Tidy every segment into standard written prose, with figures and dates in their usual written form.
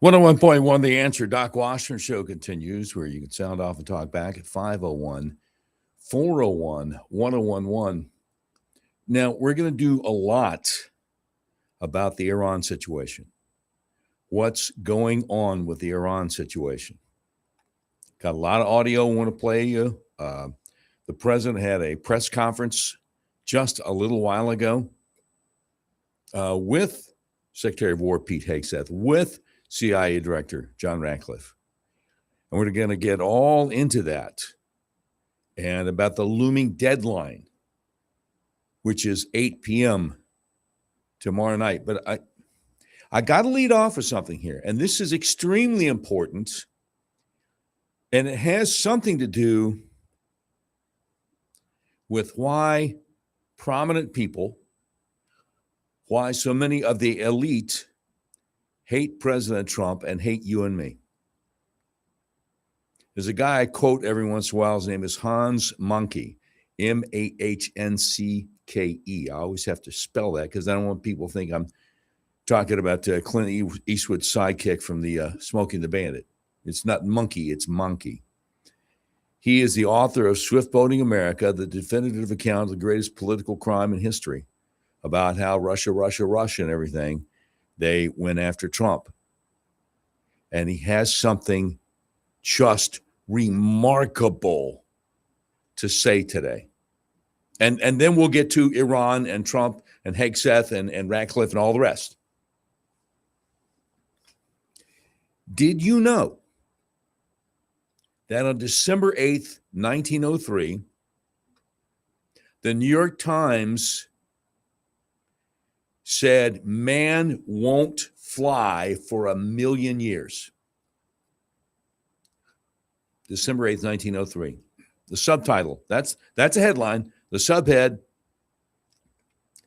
101.1 The Answer. Doc Washburn Show continues, where you can sound off and talk back at 501 401 1011. Now, we're going to do a lot about the Iran situation. What's going on with the Iran situation? Got a lot of audio I want to play you. The president had a press conference just a little while ago with Secretary of War Pete Hegseth, with CIA Director John Ratcliffe. And we're going to get all into that and about the looming deadline, which is 8 p.m. tomorrow night. But I got to lead off with something here, and this is extremely important, and it has something to do with why prominent people, why so many of the elite hate President Trump and hate you and me. There's a guy I quote every once in a while. His name is Hans Moncke, Mahncke. I always have to spell that because I don't want people to think I'm talking about Clint Eastwood's sidekick from the Smoking the Bandit. It's not Monkey, it's Monkey. He is the author of Swift Boating America, the definitive account of the greatest political crime in history, about how Russia, and everything, they went after Trump. And he has something just remarkable to say today. And then we'll get to Iran and Trump and Hegseth and Ratcliffe and all the rest. Did you know that on December 8th, 1903, the New York Times said man won't fly for 1,000,000 years? December 8th, 1903. The subtitle, that's a headline. The subhead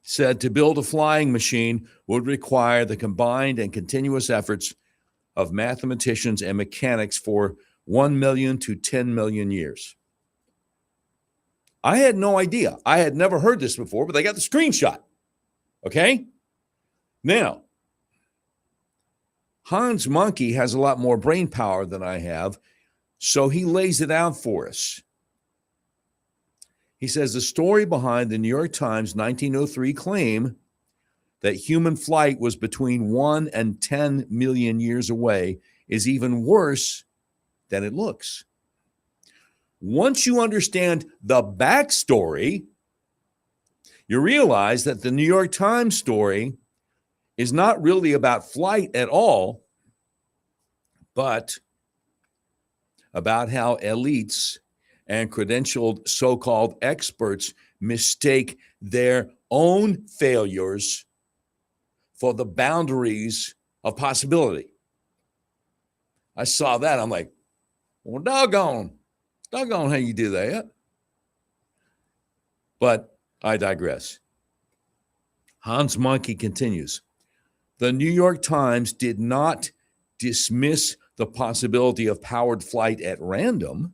said to build a flying machine would require the combined and continuous efforts of mathematicians and mechanics for 1 million to 10 million years. I had no idea. I had never heard this before, but they got the screenshot. Okay? Now, Hans Moncke has a lot more brain power than I have, so he lays it out for us. He says the story behind the New York Times 1903 claim that human flight was between 1 and 10 million years away is even worse than it looks. Once you understand the backstory, you realize that the New York Times story is not really about flight at all, but about how elites and credentialed so-called experts mistake their own failures for the boundaries of possibility. I saw that. I'm like, well, doggone how you do that. But I digress. Hans Moncke continues. The New York Times did not dismiss the possibility of powered flight at random.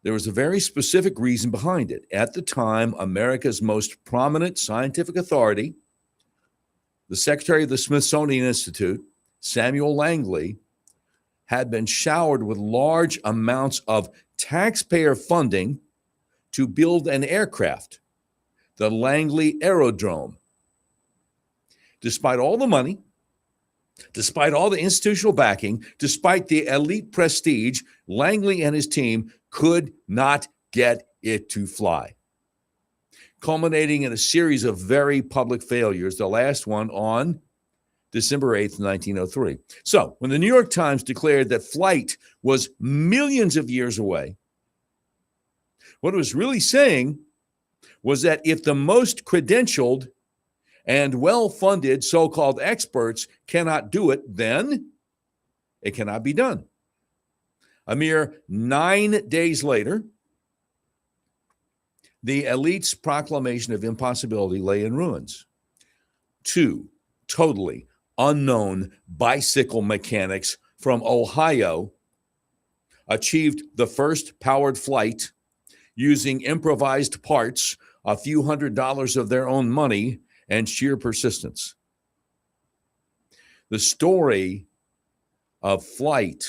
There was a very specific reason behind it. At the time, America's most prominent scientific authority, the Secretary of the Smithsonian Institute, Samuel Langley, had been showered with large amounts of taxpayer funding to build an aircraft, the Langley Aerodrome. Despite all the money, despite all the institutional backing, despite the elite prestige, Langley and his team could not get it to fly, culminating in a series of very public failures, the last one on December 8th, 1903. So when the New York Times declared that flight was millions of years away, what it was really saying was that if the most credentialed and well-funded so-called experts cannot do it, then it cannot be done. A mere 9 days later, the elite's proclamation of impossibility lay in ruins. 2 totally unknown bicycle mechanics from Ohio achieved the first powered flight using improvised parts, a few $100s of their own money, and sheer persistence. The story of flight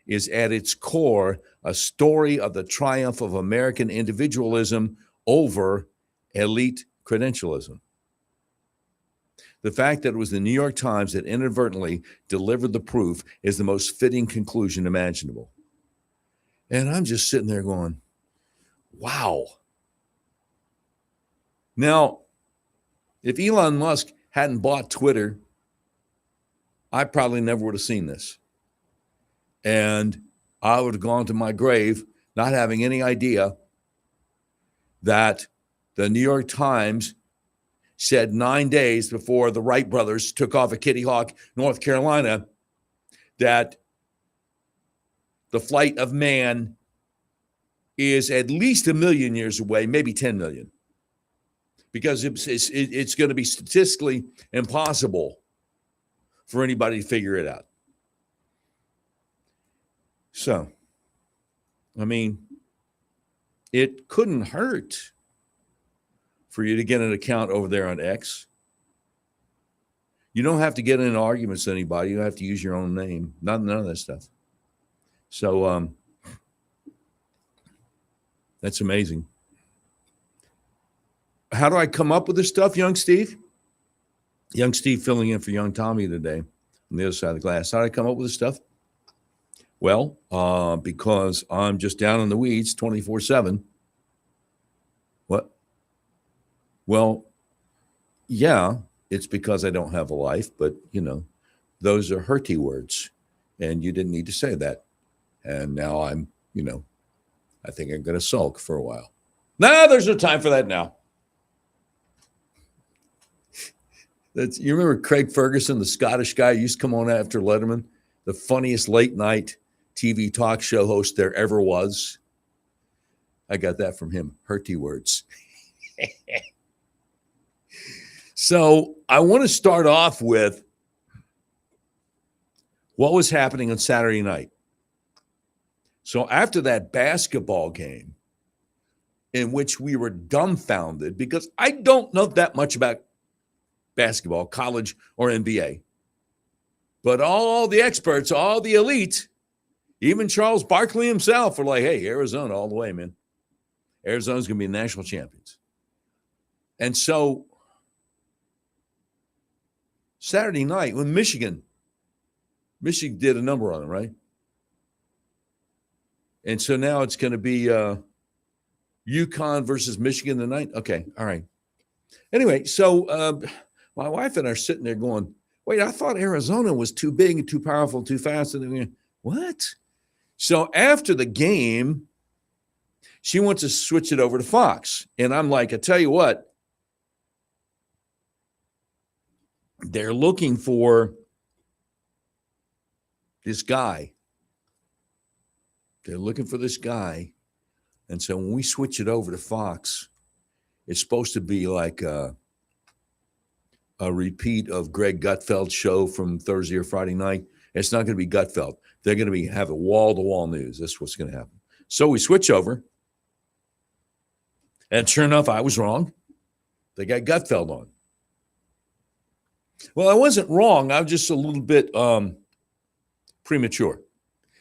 is at its core a story of the triumph of American individualism over elite credentialism. The fact that it was the New York Times that inadvertently delivered the proof is the most fitting conclusion imaginable. And I'm just sitting there going, wow. Now, if Elon Musk hadn't bought Twitter, I probably never would have seen this. And I would have gone to my grave not having any idea that the New York Times said 9 days before the Wright brothers took off at Kitty Hawk, North Carolina, that the flight of man is at least 1 million years away, maybe 10 million, because it's going to be statistically impossible for anybody to figure it out. So, I mean, it couldn't hurt for you to get an account over there on X. You don't have to get in arguments with anybody. You don't have to use your own name. None of that stuff. So that's amazing. How do I come up with this stuff, young Steve? Young Steve filling in for young Tommy today on the other side of the glass. How did I come up with this stuff? Well, because I'm just down in the weeds 24/7. What? Well, yeah, it's because I don't have a life, but, those are hurty words, and you didn't need to say that. And now I'm, I think I'm going to sulk for a while. No, there's no time for that now. You remember Craig Ferguson, the Scottish guy who used to come on after Letterman, the funniest late night TV talk show host there ever was? I got that from him, hurty words. So I want to start off with what was happening on Saturday night. So after that basketball game, in which we were dumbfounded, because I don't know that much about basketball, college or NBA, but all the experts, all the elite, even Charles Barkley himself, were like, hey, Arizona all the way, man. Arizona's going to be national champions. And so Saturday night when Michigan did a number on it, right? And so now it's going to be UConn versus Michigan tonight. Okay, all right. Anyway, so my wife and I are sitting there going, wait, I thought Arizona was too big and too powerful, too fast. And then what? So after the game, she wants to switch it over to Fox. And I'm like, I tell you what, they're looking for this guy. They're looking for this guy. And so when we switch it over to Fox, it's supposed to be like a repeat of Greg Gutfeld's show from Thursday or Friday night. It's not going to be Gutfeld. They're going to have a wall-to-wall news. That's what's going to happen. So we switch over. And sure enough, I was wrong. They got Gutfeld on. Well, I wasn't wrong. I was just a little bit premature.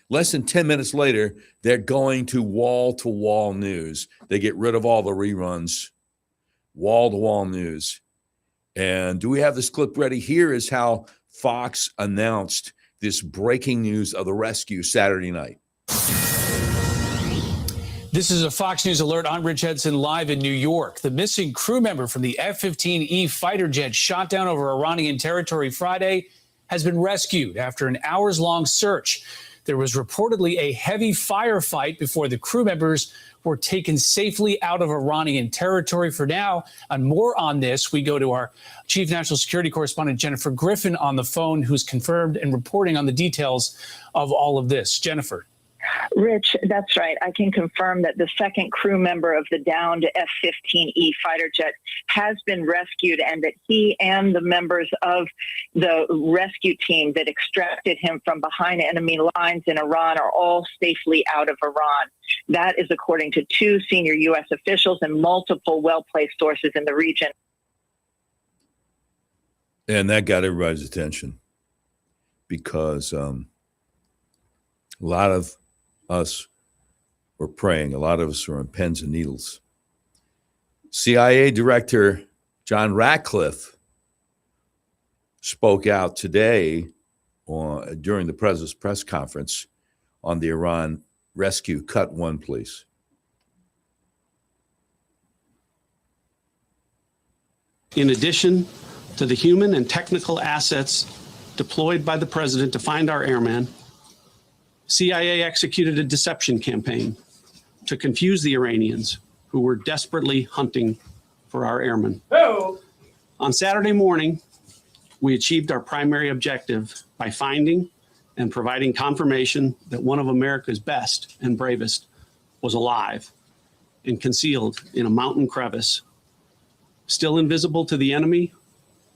Less than 10 minutes later, they're going to wall-to-wall news. They get rid of all the reruns. Wall-to-wall news. And do we have this clip ready? Here is how Fox announced this breaking news of the rescue Saturday night. This is a Fox News alert. I'm Rich Edson live in New York. The missing crew member from the F-15E fighter jet shot down over Iranian territory Friday has been rescued after an hours-long search. There was reportedly a heavy firefight before the crew members were taken safely out of Iranian territory. For now, and more on this, we go to our chief national security correspondent, Jennifer Griffin, on the phone, who's confirmed and reporting on the details of all of this. Jennifer. Rich, that's right. I can confirm that the second crew member of the downed F-15E fighter jet has been rescued, and that he and the members of the rescue team that extracted him from behind enemy lines in Iran are all safely out of Iran. That is according to two senior U.S. officials and multiple well-placed sources in the region. And that got everybody's attention because A lot of us were praying. A lot of us were on pens and needles. CIA Director John Ratcliffe spoke out today during the president's press conference on the Iran rescue. Cut one, please. In addition to the human and technical assets deployed by the president to find our airmen, CIA executed a deception campaign to confuse the Iranians who were desperately hunting for our airmen. Hello. On Saturday morning, we achieved our primary objective by finding and providing confirmation that one of America's best and bravest was alive and concealed in a mountain crevice, still invisible to the enemy,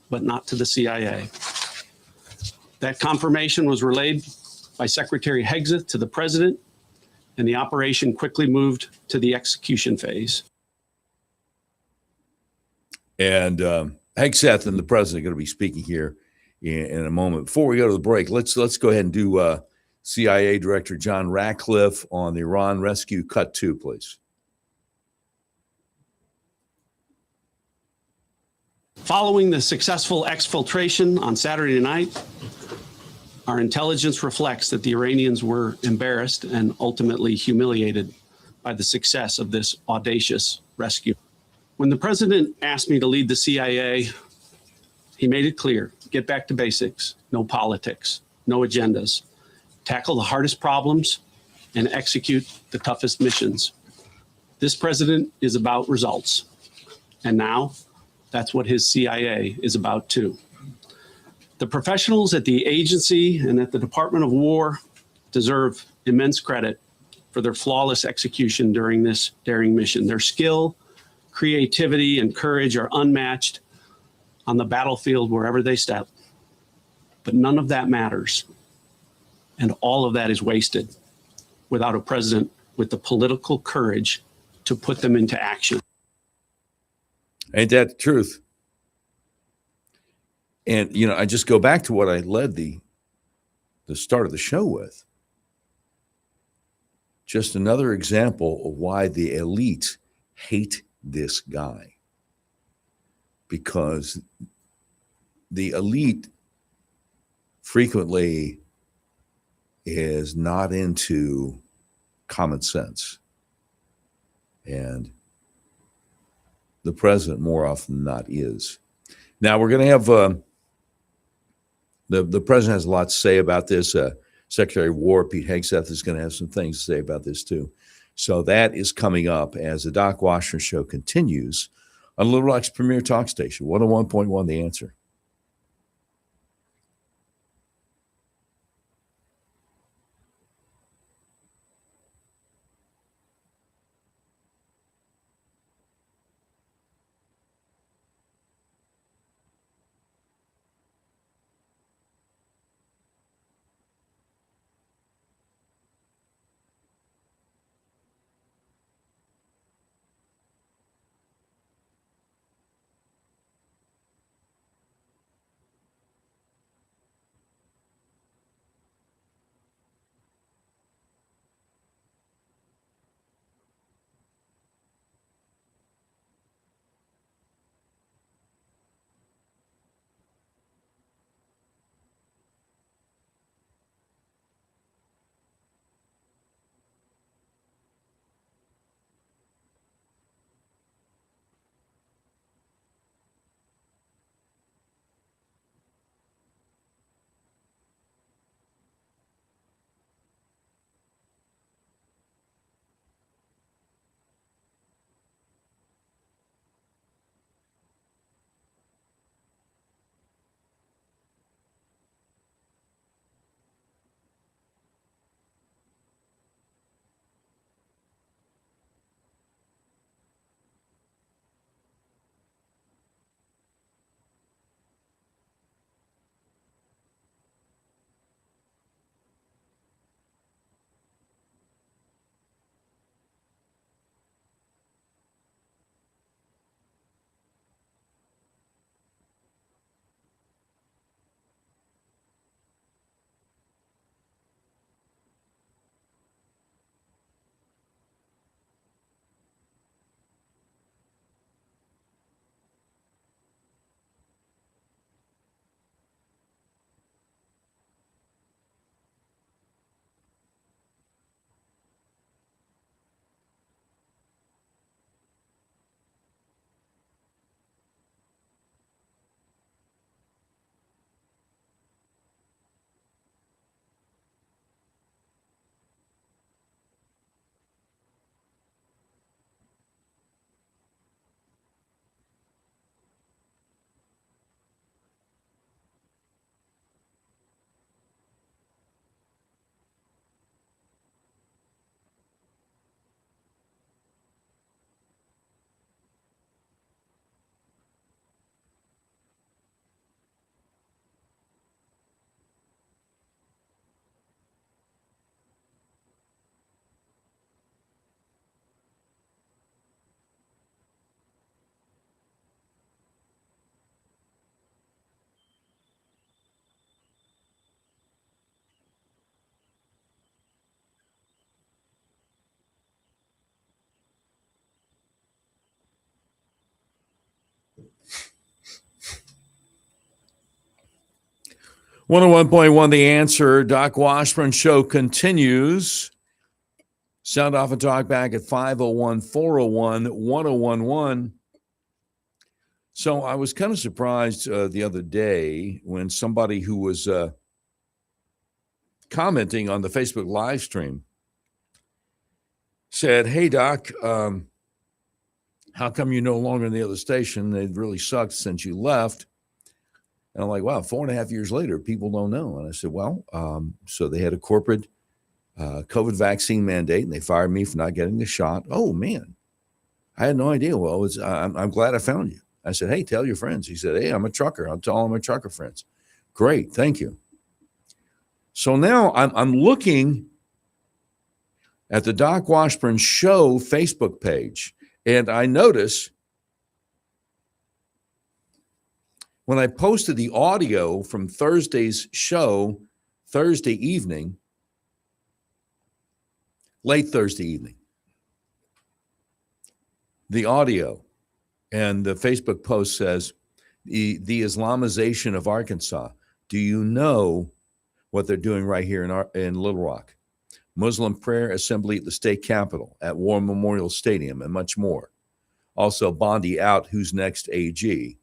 but not to the CIA. That confirmation was relayed by Secretary Hegseth to the president, and the operation quickly moved to the execution phase. And Hegseth and the president are going to be speaking here in a moment. Before we go to the break, let's go ahead and do CIA Director John Ratcliffe on the Iran rescue. Cut two, please. Following the successful exfiltration on Saturday night, our intelligence reflects that the Iranians were embarrassed and ultimately humiliated by the success of this audacious rescue. When the president asked me to lead the CIA, he made it clear: get back to basics, no politics, no agendas, tackle the hardest problems, and execute the toughest missions. This president is about results. And now that's what his CIA is about too. The professionals at the agency and at the Department of War deserve immense credit for their flawless execution during this daring mission. Their skill, creativity, and courage are unmatched on the battlefield wherever they step. But none of that matters. And all of that is wasted without a president with the political courage to put them into action. Ain't that the truth? And, I just go back to what I led the start of the show with. Just another example of why the elite hate this guy. Because the elite frequently is not into common sense. And the president, more often than not, is. Now, we're going to have the president has a lot to say about this. Secretary of War Pete Hegseth is going to have some things to say about this, too. So that is coming up as the Doc Washburn Show continues on Little Rock's premier talk station, 101.1 The Answer. 101.1 The Answer. Doc Washburn Show continues. Sound off and talk back at 501-401-1011. So I was kind of surprised the other day when somebody who was commenting on the Facebook live stream said, "Hey, Doc, how come you're no longer in the other station? It really sucked since you left." And I'm like, wow, 4.5 years later, people don't know. And I said, well, so they had a corporate COVID vaccine mandate, and they fired me for not getting the shot. Oh, man, I had no idea. Well, I'm glad I found you. I said, hey, tell your friends. He said, hey, I'm a trucker. I'll tell all my trucker friends. Great, thank you. So now I'm looking at the Doc Washburn Show Facebook page, and I notice when I posted the audio from Thursday's show, Thursday evening, late Thursday evening, the audio and the Facebook post says, the Islamization of Arkansas. Do you know what they're doing right here in Little Rock? Muslim prayer assembly at the state capitol, at War Memorial Stadium, and much more. Also, Bondi out, who's next AG.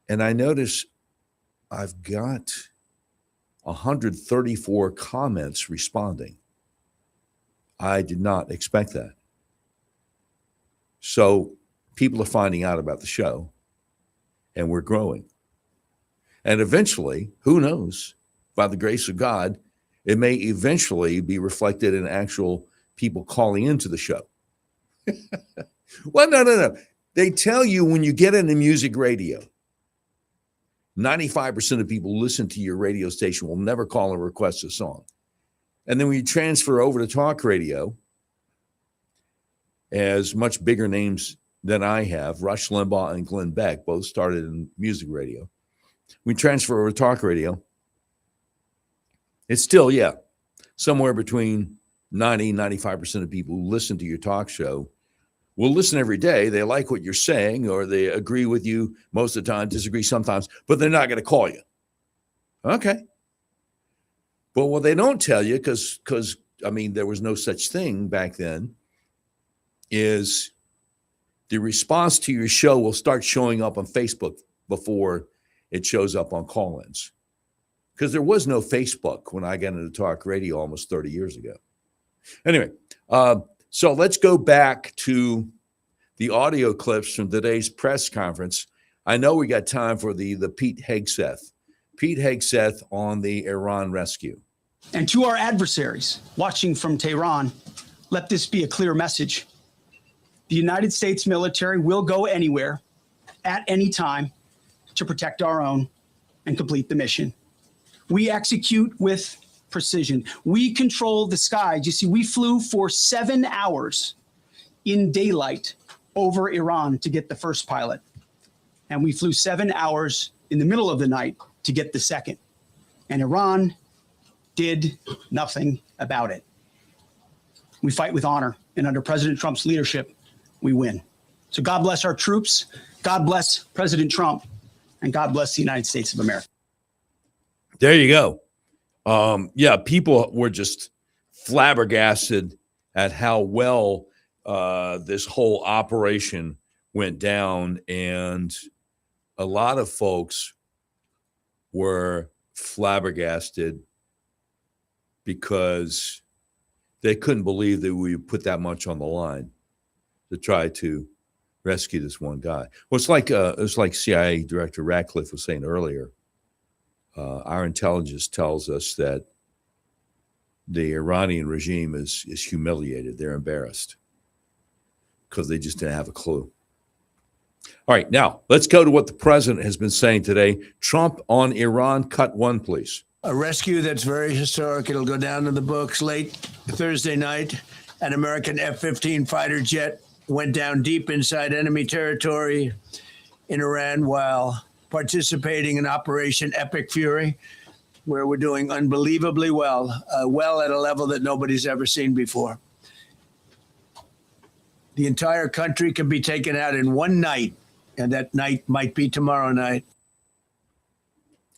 And I notice I've got 134 comments responding. I did not expect that. So people are finding out about the show, and we're growing. And eventually, who knows, by the grace of God, it may eventually be reflected in actual people calling into the show. Well, no. They tell you when you get into music radio, 95% of people who listen to your radio station will never call and request a song. And then when you transfer over to talk radio, as much bigger names than I have, Rush Limbaugh and Glenn Beck both started in music radio. We transfer over to talk radio. It's still, somewhere between 90-95% of people who listen to your talk show will listen every day. They like what you're saying, or they agree with you most of the time, disagree sometimes, but they're not going to call you. Okay. But what they don't tell you, because there was no such thing back then, is the response to your show will start showing up on Facebook before it shows up on call-ins. Because there was no Facebook when I got into talk radio almost 30 years ago. Anyway, so let's go back to the audio clips from today's press conference. I know we got time for the Pete Hegseth. Pete Hegseth on the Iran rescue. And to our adversaries watching from Tehran, let this be a clear message. The United States military will go anywhere, at any time, to protect our own and complete the mission. We execute with precision. We control the skies. You see, we flew for 7 hours in daylight over Iran to get the first pilot. And we flew 7 hours in the middle of the night to get the second. And Iran did nothing about it. We fight with honor. And under President Trump's leadership, we win. So God bless our troops. God bless President Trump. And God bless the United States of America. There you go. People were just flabbergasted at how well this whole operation went down. And a lot of folks were flabbergasted because they couldn't believe that we put that much on the line to try to rescue this one guy. Well, it's like CIA Director Ratcliffe was saying earlier. Our intelligence tells us that the Iranian regime is humiliated. They're embarrassed because they just didn't have a clue. All right, now let's go to what the president has been saying today. Trump on Iran, cut one, please. A rescue that's very historic. It'll go down in the books. Late Thursday night, an American F-15 fighter jet went down deep inside enemy territory in Iran while participating in Operation Epic Fury, where we're doing unbelievably well at a level that nobody's ever seen before. The entire country can be taken out in one night, and that night might be tomorrow night.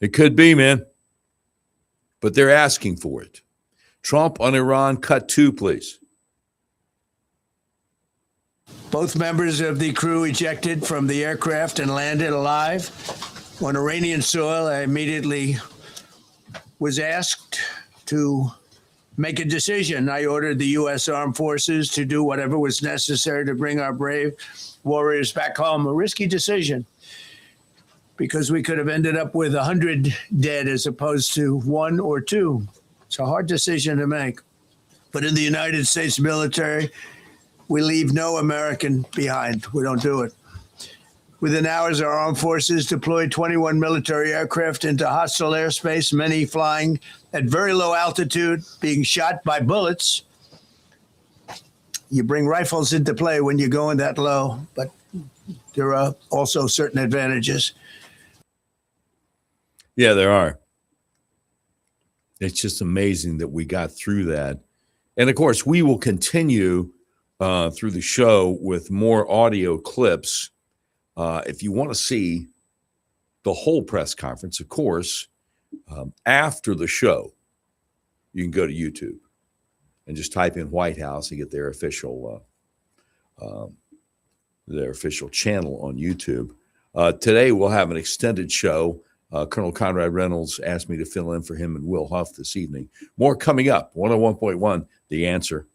It could be, man. But they're asking for it. Trump on Iran, cut 2, please. Both members of the crew ejected from the aircraft and landed alive on Iranian soil. I immediately was asked to make a decision. I ordered the U.S. Armed Forces to do whatever was necessary to bring our brave warriors back home. A risky decision, because we could have ended up with 100 dead as opposed to 1 or 2. It's a hard decision to make. But in the United States military, we leave no American behind. We don't do it. Within hours, our armed forces deployed 21 military aircraft into hostile airspace, many flying at very low altitude, being shot by bullets. You bring rifles into play when you go in that low, but there are also certain advantages. Yeah, there are. It's just amazing that we got through that. And of course, we will continue through the show with more audio clips. If you want to see the whole press conference, of course, after the show, you can go to YouTube and just type in White House and get their official channel on YouTube. Today, we'll have an extended show. Colonel Conrad Reynolds asked me to fill in for him and Will Huff this evening. More coming up. 101.1, The Answer.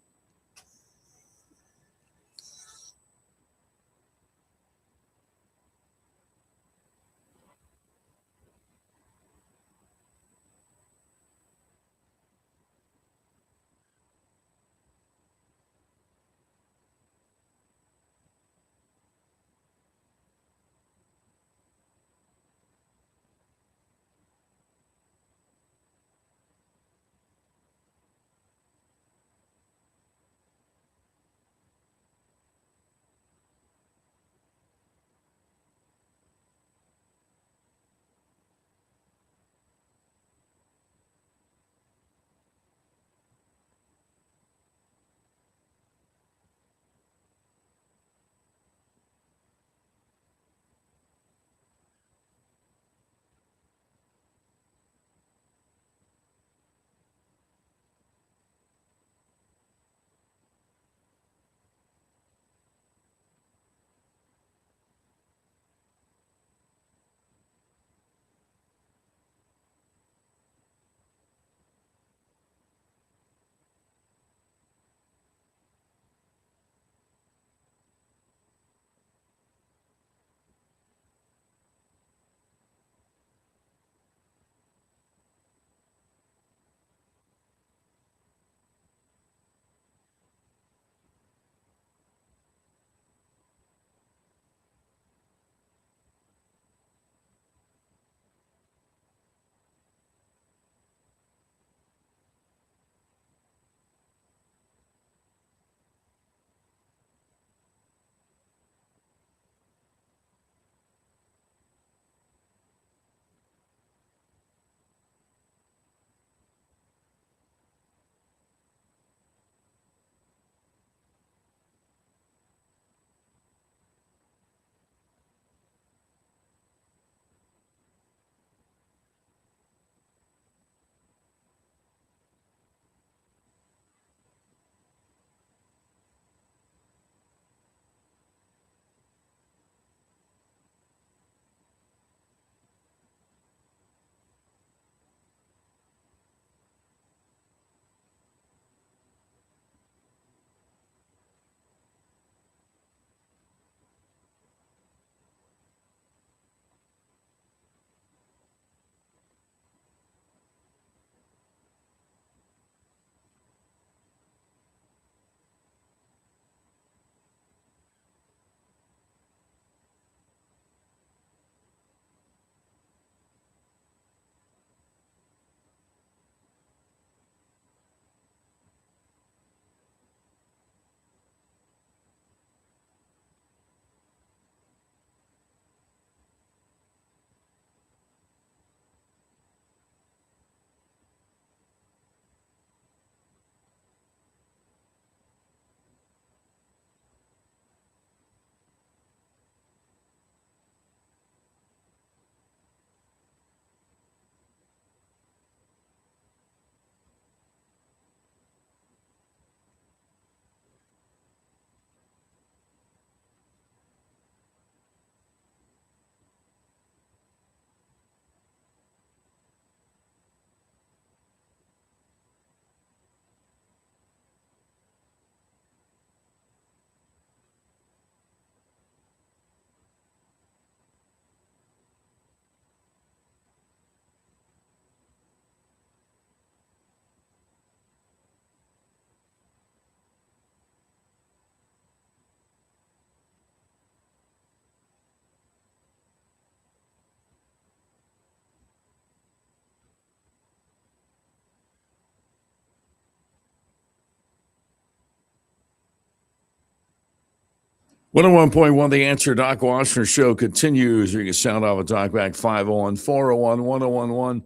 101.1 The Answer. Doc Washburn Show continues. You can sound off a talk back 501-401-1011.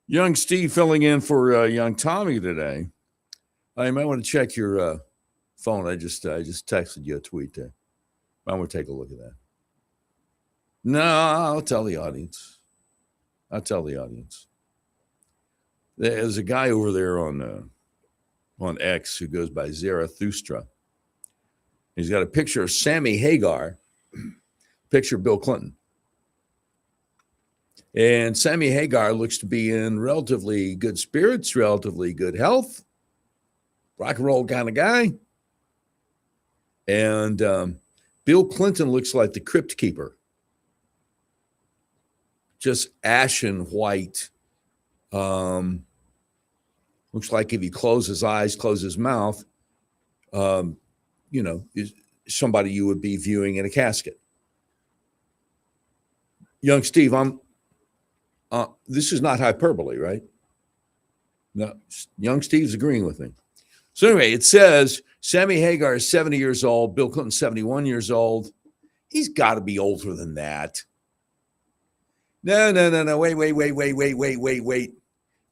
Young Steve filling in for young Tommy today. You might want to check your phone. I just texted you a tweet there. I want to take a look at that. No, I'll tell the audience. There's a guy over there on X who goes by Zarathustra. He's got a picture of Sammy Hagar, picture of Bill Clinton. And Sammy Hagar looks to be in relatively good spirits, relatively good health, rock and roll kind of guy. And Bill Clinton looks like the Crypt Keeper. Just ashen white. Looks like if he closed his eyes, closed his mouth, is somebody you would be viewing in a casket. Young Steve, this is not hyperbole, right? No, young Steve's agreeing with me. So anyway, it says Sammy Hagar is 70 years old, Bill Clinton 71 years old. He's got to be older than that. No. Wait.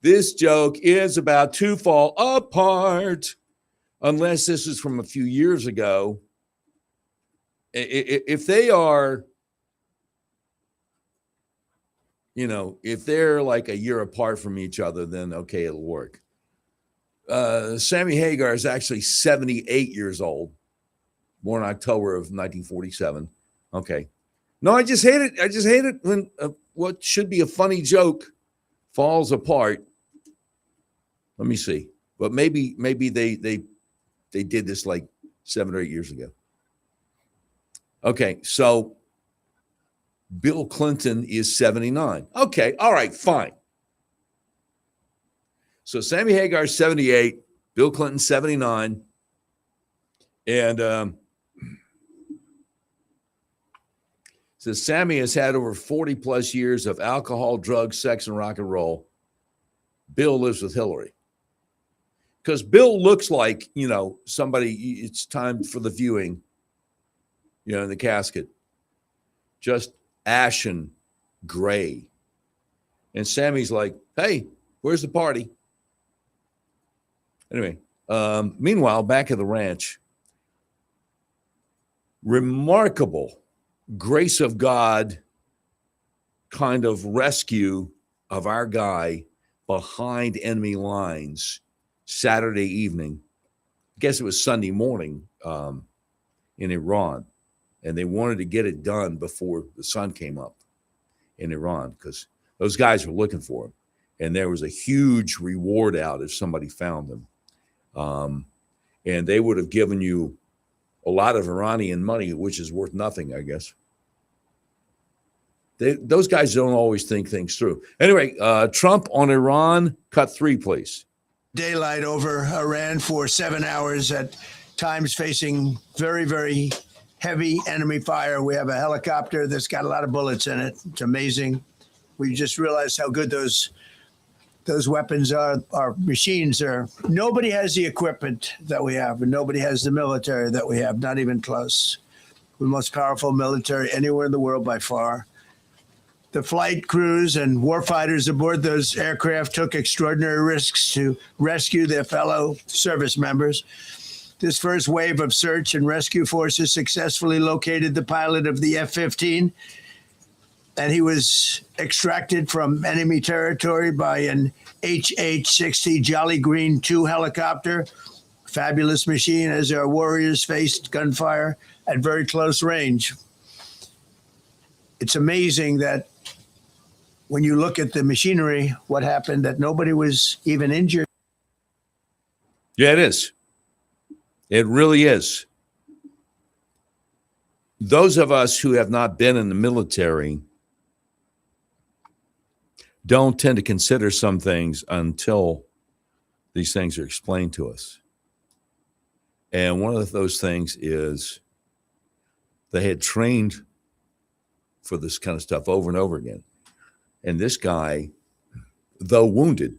This joke is about to fall apart. Unless this is from a few years ago. If they are, if they're like a year apart from each other, then okay, it'll work. Sammy Hagar is actually 78 years old, born October of 1947. Okay. No, I just hate it when what should be a funny joke falls apart. Let me see. But maybe they did this like 7 or 8 years ago. Okay, so Bill Clinton is 79. Okay, all right, fine. So Sammy Hagar is 78, Bill Clinton 79, and says Sammy has had over 40 plus years of alcohol, drugs, sex, and rock and roll. Bill lives with Hillary. Because Bill looks like, somebody, it's time for the viewing, in the casket. Just ashen gray. And Sammy's like, hey, where's the party? Anyway, meanwhile, back at the ranch, remarkable grace of God kind of rescue of our guy behind enemy lines Saturday evening. I guess it was Sunday morning in Iran. And they wanted to get it done before the sun came up in Iran because those guys were looking for him. And there was a huge reward out if somebody found them. And they would have given you a lot of Iranian money, which is worth nothing, I guess. Those guys don't always think things through. Anyway, Trump on Iran, cut 3, please. Daylight over Iran for 7 hours, at times facing very, very heavy enemy fire. We have a helicopter that's got a lot of bullets in it. It's amazing. We just realized how good those weapons are. Our machines are. Nobody has the equipment that we have, and nobody has the military that we have, not even close. We're the most powerful military anywhere in the world by far. The flight crews and warfighters aboard those aircraft took extraordinary risks to rescue their fellow service members. This first wave of search and rescue forces successfully located the pilot of the F-15, and he was extracted from enemy territory by an HH-60 Jolly Green II helicopter. Fabulous machine as our warriors faced gunfire at very close range. It's amazing that when you look at the machinery, what happened, that nobody was even injured. Yeah, it is. It really is. Those of us who have not been in the military don't tend to consider some things until these things are explained to us. And one of those things is they had trained for this kind of stuff over and over again. And this guy, though wounded,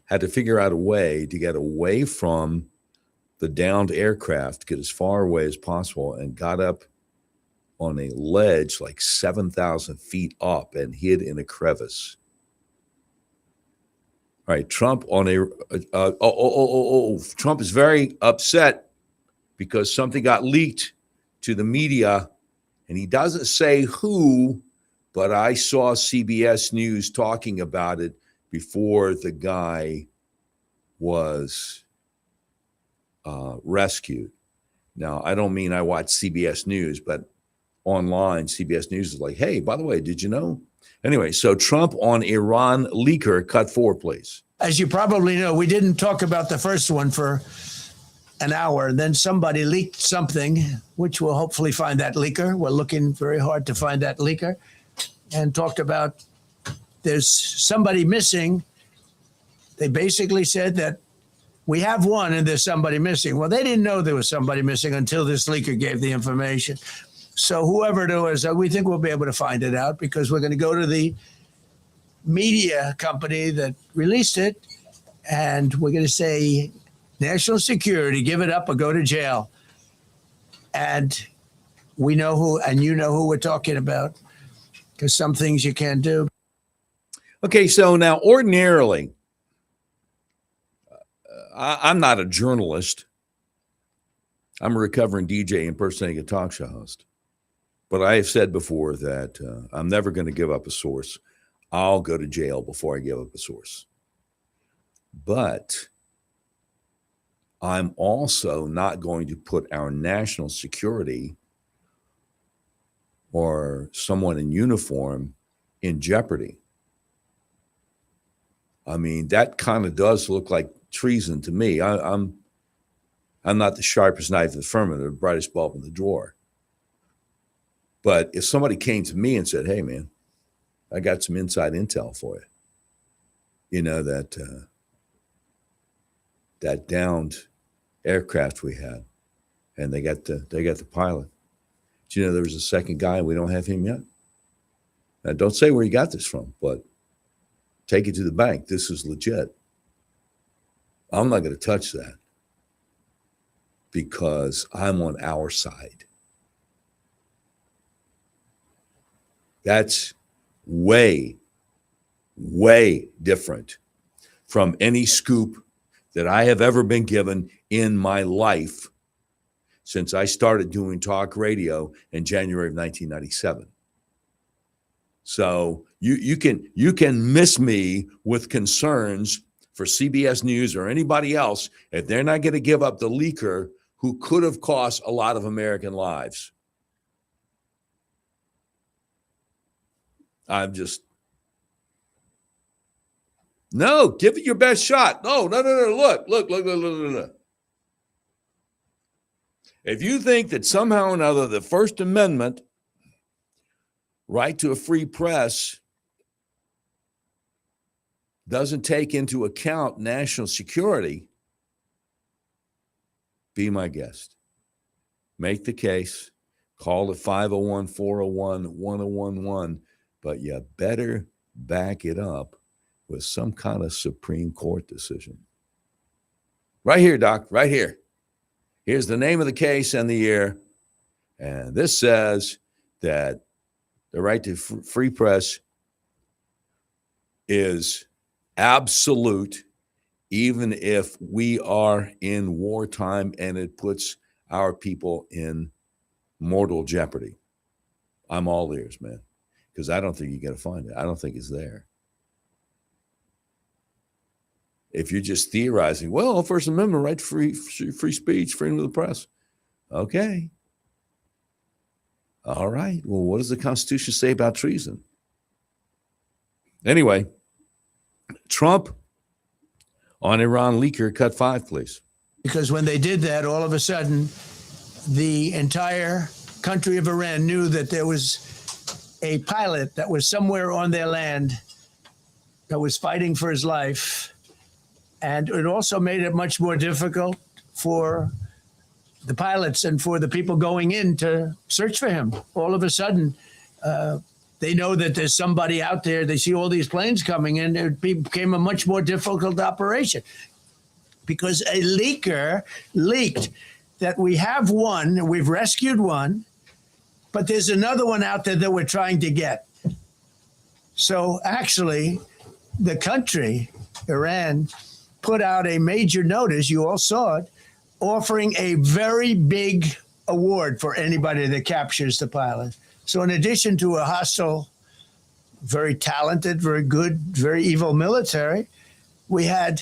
had to figure out a way to get away from the downed aircraft get as far away as possible and got up on a ledge like 7,000 feet up and hid in a crevice. All right, Trump on Trump is very upset because something got leaked to the media, and he doesn't say who, but I saw CBS News talking about it before the guy was rescued. Now, I don't mean I watch CBS News, but online, CBS News is like, hey, by the way, did you know? Anyway, so Trump on Iran leaker, cut 4, please. As you probably know, we didn't talk about the first one for an hour. And then somebody leaked something, which we'll hopefully find that leaker. We're looking very hard to find that leaker. And talked about there's somebody missing. They basically said that we have one and there's somebody missing. Well, they didn't know there was somebody missing until this leaker gave the information. So whoever it was, we think we'll be able to find it out because we're going to go to the media company that released it, and we're going to say, national security, give it up or go to jail. And we know who, and you know who we're talking about, because some things you can't do. Okay, so now ordinarily, I'm not a journalist. I'm a recovering DJ impersonating a talk show host. But I have said before that I'm never going to give up a source. I'll go to jail before I give up a source. But I'm also not going to put our national security or someone in uniform in jeopardy. I mean, that kind of does look like treason to me. I'm not the sharpest knife in the firmament, or the brightest bulb in the drawer. But if somebody came to me and said, hey, man, I got some inside intel for you, you know, that downed aircraft we had, and they got the pilot. Do you know there was a second guy and we don't have him yet? Now, don't say where you got this from, but take it to the bank. This is legit. I'm not going to touch that because I'm on our side. That's way, way different from any scoop that I have ever been given in my life since I started doing talk radio in January of 1997. So you can miss me with concerns for CBS News or anybody else if they're not going to give up the leaker who could have cost a lot of American lives. I'm just, no, give it your best shot. No. Look. If you think that somehow or another the First Amendment, right to a free press, doesn't take into account national security, be my guest. Make the case. Call it 501-401-1011. But you better back it up with some kind of Supreme Court decision. Right here, Doc, right here. Here's the name of the case and the year. And this says that the right to free press is absolute, even if we are in wartime and it puts our people in mortal jeopardy. I'm all ears, man. Because I don't think you're going to find it. I don't think it's there. If you're just theorizing, well, First Amendment, right to free speech, freedom of the press. Okay. All right. Well, what does the Constitution say about treason? Anyway, Trump on Iran leaker, cut 5, please. Because when they did that, all of a sudden, the entire country of Iran knew that there was a pilot that was somewhere on their land that was fighting for his life. And it also made it much more difficult for the pilots and for the people going in to search for him. All of a sudden, they know that there's somebody out there. They see all these planes coming in. It became a much more difficult operation. because a leaker leaked that we have one, we've rescued one, but there's another one out there that we're trying to get. So actually, the country, Iran, put out a major notice, you all saw it, offering a very big award for anybody that captures the pilot. So in addition to a hostile, very talented, very good, very evil military, we had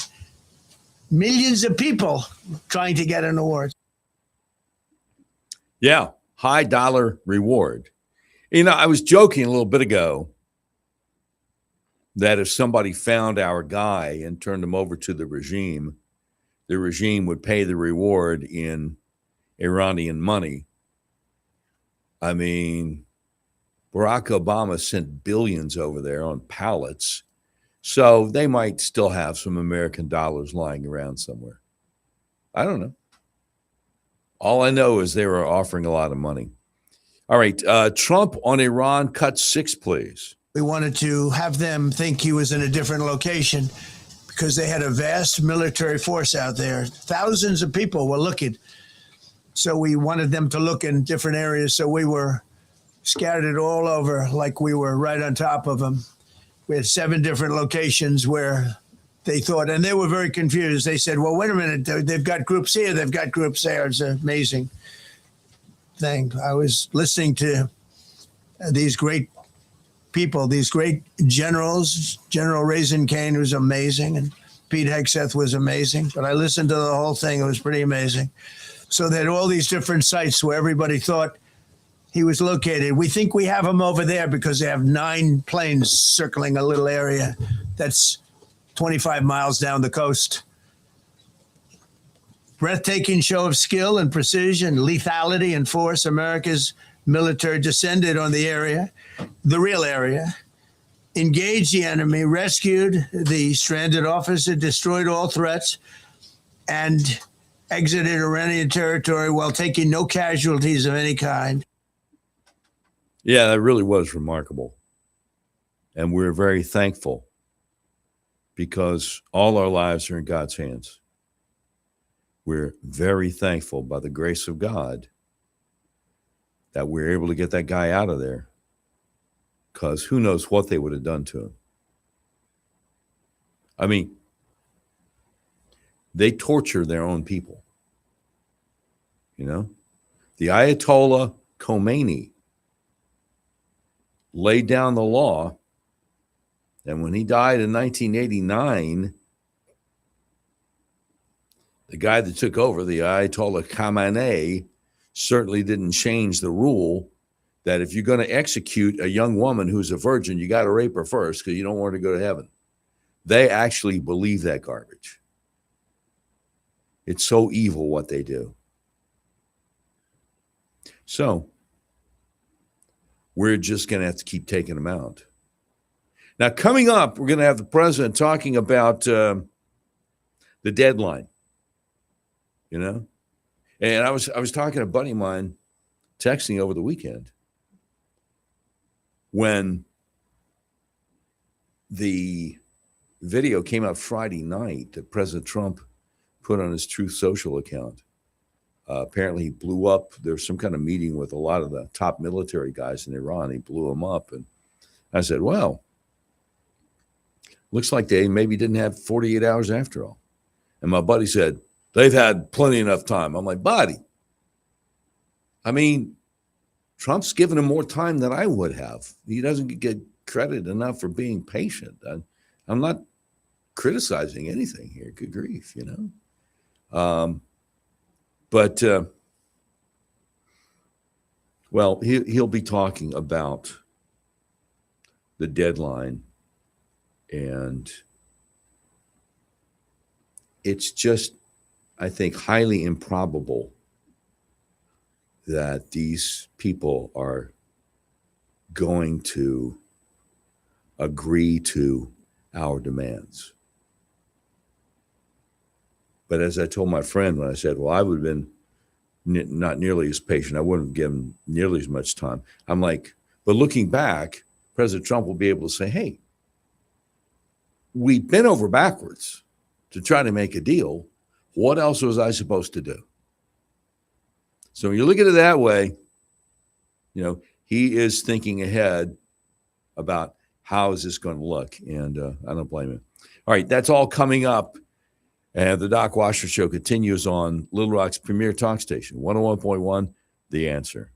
millions of people trying to get an award. Yeah, high dollar reward. You know, I was joking a little bit ago that if somebody found our guy and turned him over to the regime would pay the reward in Iranian money. I mean, Barack Obama sent billions over there on pallets, so they might still have some American dollars lying around somewhere. I don't know. All I know is they were offering a lot of money. All right, Trump on Iran, cut 6, please. We wanted to have them think he was in a different location because they had a vast military force out there. Thousands of people were looking. So we wanted them to look in different areas. So we were scattered all over like we were right on top of them. We had 7 different locations where they thought, and they were very confused. They said, well, wait a minute, they've got groups here, they've got groups there. It's an amazing thing. I was listening to these great people, these great generals. General Raisin Kane was amazing, and Pete Hegseth was amazing. But I listened to the whole thing. It was pretty amazing. So they had all these different sites where everybody thought he was located. We think we have him over there because they have 9 planes circling a little area that's 25 miles down the coast. Breathtaking show of skill and precision, lethality and force. America's military descended on the area, the real area, engaged the enemy, rescued the stranded officer, destroyed all threats, and exited Iranian territory while taking no casualties of any kind. Yeah, that really was remarkable. And we're very thankful because all our lives are in God's hands. We're very thankful by the grace of God that we're able to get that guy out of there, because who knows what they would have done to him. I mean, they torture their own people. You know, the Ayatollah Khomeini laid down the law, and when he died in 1989, the guy that took over, the Ayatollah Khamenei, certainly didn't change the rule that if you're going to execute a young woman who's a virgin, you got to rape her first because you don't want her to go to heaven. They actually believe that garbage. It's so evil what they do. So we're just going to have to keep taking them out. Now, coming up, we're going to have the president talking about the deadline, you know? And I was talking to a buddy of mine, texting over the weekend, when the video came out Friday night that President Trump put on his Truth Social account. Apparently he blew up. There was some kind of meeting with a lot of the top military guys in Iran. He blew them up. And I said, well, looks like they maybe didn't have 48 hours after all. And my buddy said, they've had plenty enough time. I'm like, buddy, I mean, Trump's given him more time than I would have. He doesn't get credit enough for being patient. I'm not criticizing anything here. Good grief, you know. But he'll be talking about the deadline, and it's just, I think, highly improbable that these people are going to agree to our demands. But as I told my friend when I said, well, I would have been not nearly as patient. I wouldn't have given nearly as much time. I'm like, but looking back, President Trump will be able to say, hey, we bent over backwards to try to make a deal. What else was I supposed to do? So when you look at it that way, he is thinking ahead about how is this going to look, and I don't blame him. All right, that's all coming up. And the Doc Washburn Show continues on Little Rock's premier talk station, 101.1, The Answer.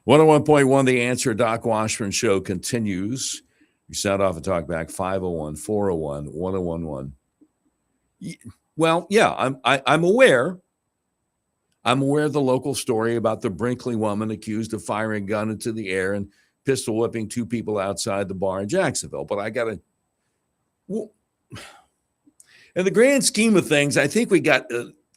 One 101.1, The Answer, Doc Washburn Show continues. You sound off and talk back, 501-401-1011. Well, yeah, I'm aware. I'm aware of the local story about the Brinkley woman accused of firing a gun into the air and pistol whipping two people outside the bar in Jacksonville. But I got to, well, in the grand scheme of things, I think we got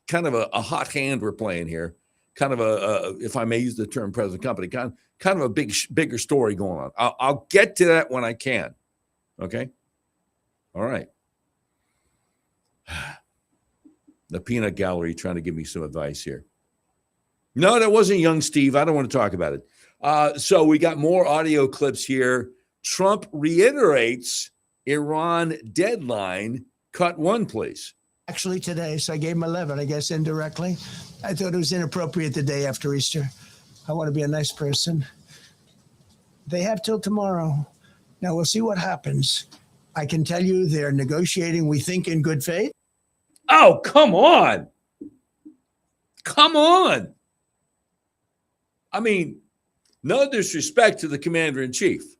kind of a hot hand we're playing here. Kind of if I may use the term present company, kind of a bigger story going on. I'll get to that when I can. Okay? All right. The peanut gallery trying to give me some advice here. No, that wasn't young Steve. I don't want to talk about it. So we got more audio clips here. Trump reiterates Iran deadline. Cut one, please. Actually today, so I gave him 11, I guess, indirectly. I thought it was inappropriate the day after Easter. I want to be a nice person. They have till tomorrow. Now we'll see what happens. I can tell you they're negotiating, we think, in good faith. Oh, come on. Come on. I mean, no disrespect to the commander-in-chief,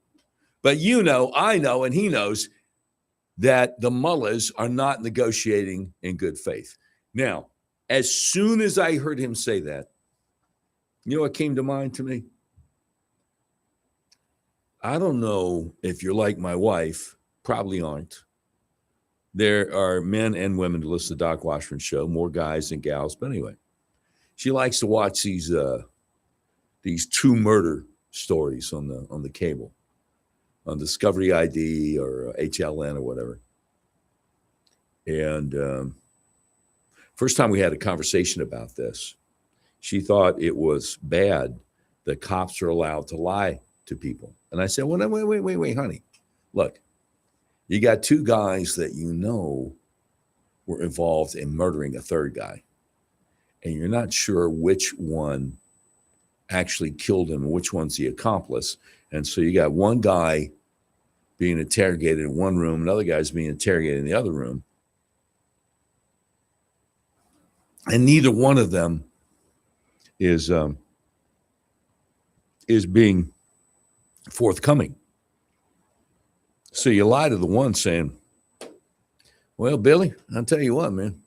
But you know, I know, and he knows that the mullahs are not negotiating in good faith. Now, as soon as I heard him say that, you know what came to mind to me? I don't know if you're like my wife, probably aren't. There are men and women who listen to Doc Washburn show, more guys than gals, but anyway. She likes to watch these true murder stories on the cable, on Discovery ID or HLN or whatever. And first time we had a conversation about this, she thought it was bad that cops are allowed to lie to people. And I said, well, no, wait, honey. Look, you got two guys that you know were involved in murdering a third guy, and you're not sure which one actually killed him and which one's the accomplice. And so you got one guy being interrogated in one room, another guy's being interrogated in the other room. And neither one of them is being forthcoming. So you lie to the one saying, well, Billy, I'll tell you what, man,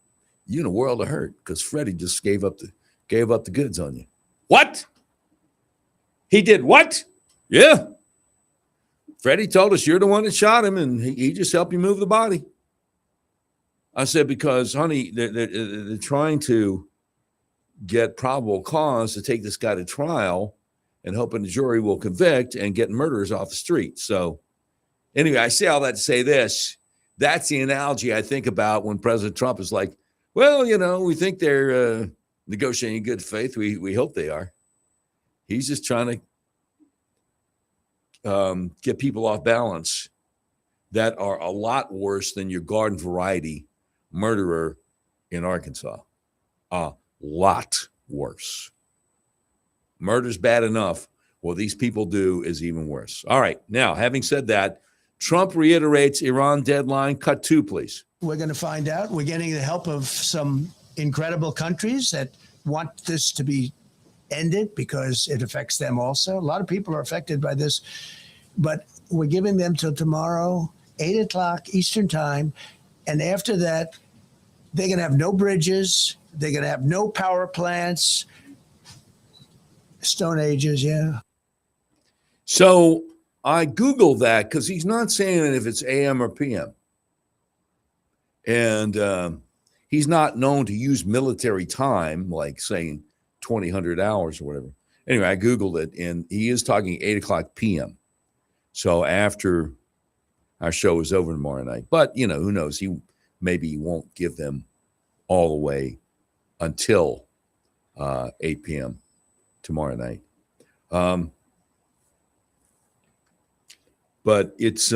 you're in a world of hurt because Freddie just gave up the goods on you. What? He did what? Yeah. Freddie told us you're the one that shot him, and he just helped you move the body. I said, because, honey, they're trying to get probable cause to take this guy to trial and hoping the jury will convict and get murderers off the street. So anyway, I say all that to say this. That's the analogy I think about when President Trump is like, well, you know, we think they're negotiating in good faith. We hope they are. He's just trying to get people off balance that are a lot worse than your garden variety murderer in Arkansas. A lot worse. Murder's bad enough. What these people do is even worse. All right. Now, having said that, Trump reiterates Iran deadline. Cut 2, please. We're going to find out. We're getting the help of some incredible countries that want this to be ended because it affects them also. A lot of people are affected by this, but we're giving them till tomorrow, 8 o'clock Eastern time. And after that, they're going to have no bridges. They're going to have no power plants. Stone Ages, yeah. So I Googled that because he's not saying if it's AM or PM. And he's not known to use military time, like saying 2,000 hours or whatever. Anyway, I Googled it, and he is talking 8 o'clock PM. So after our show is over tomorrow night. But, you know, who knows? Maybe he won't give them all the way until 8 p.m. tomorrow night. But it's,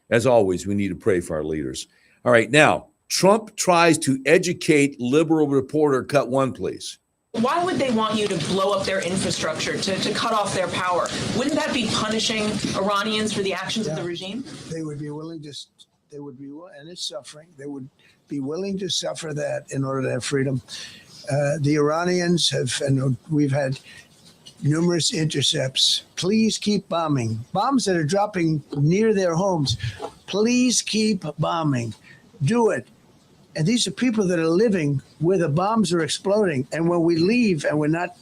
as always, we need to pray for our leaders. All right, now, Trump tries to educate liberal reporter. Cut 1, please. Why would they want you to blow up their infrastructure, to cut off their power? Wouldn't that be punishing Iranians for the actions of the regime? They would be willing to, and it's suffering. They would be willing to suffer that in order to have freedom. The Iranians have, and we've had numerous intercepts. Please keep bombing. Bombs that are dropping near their homes. Please keep bombing. Do it. And these are people that are living where the bombs are exploding. And when we leave and we're not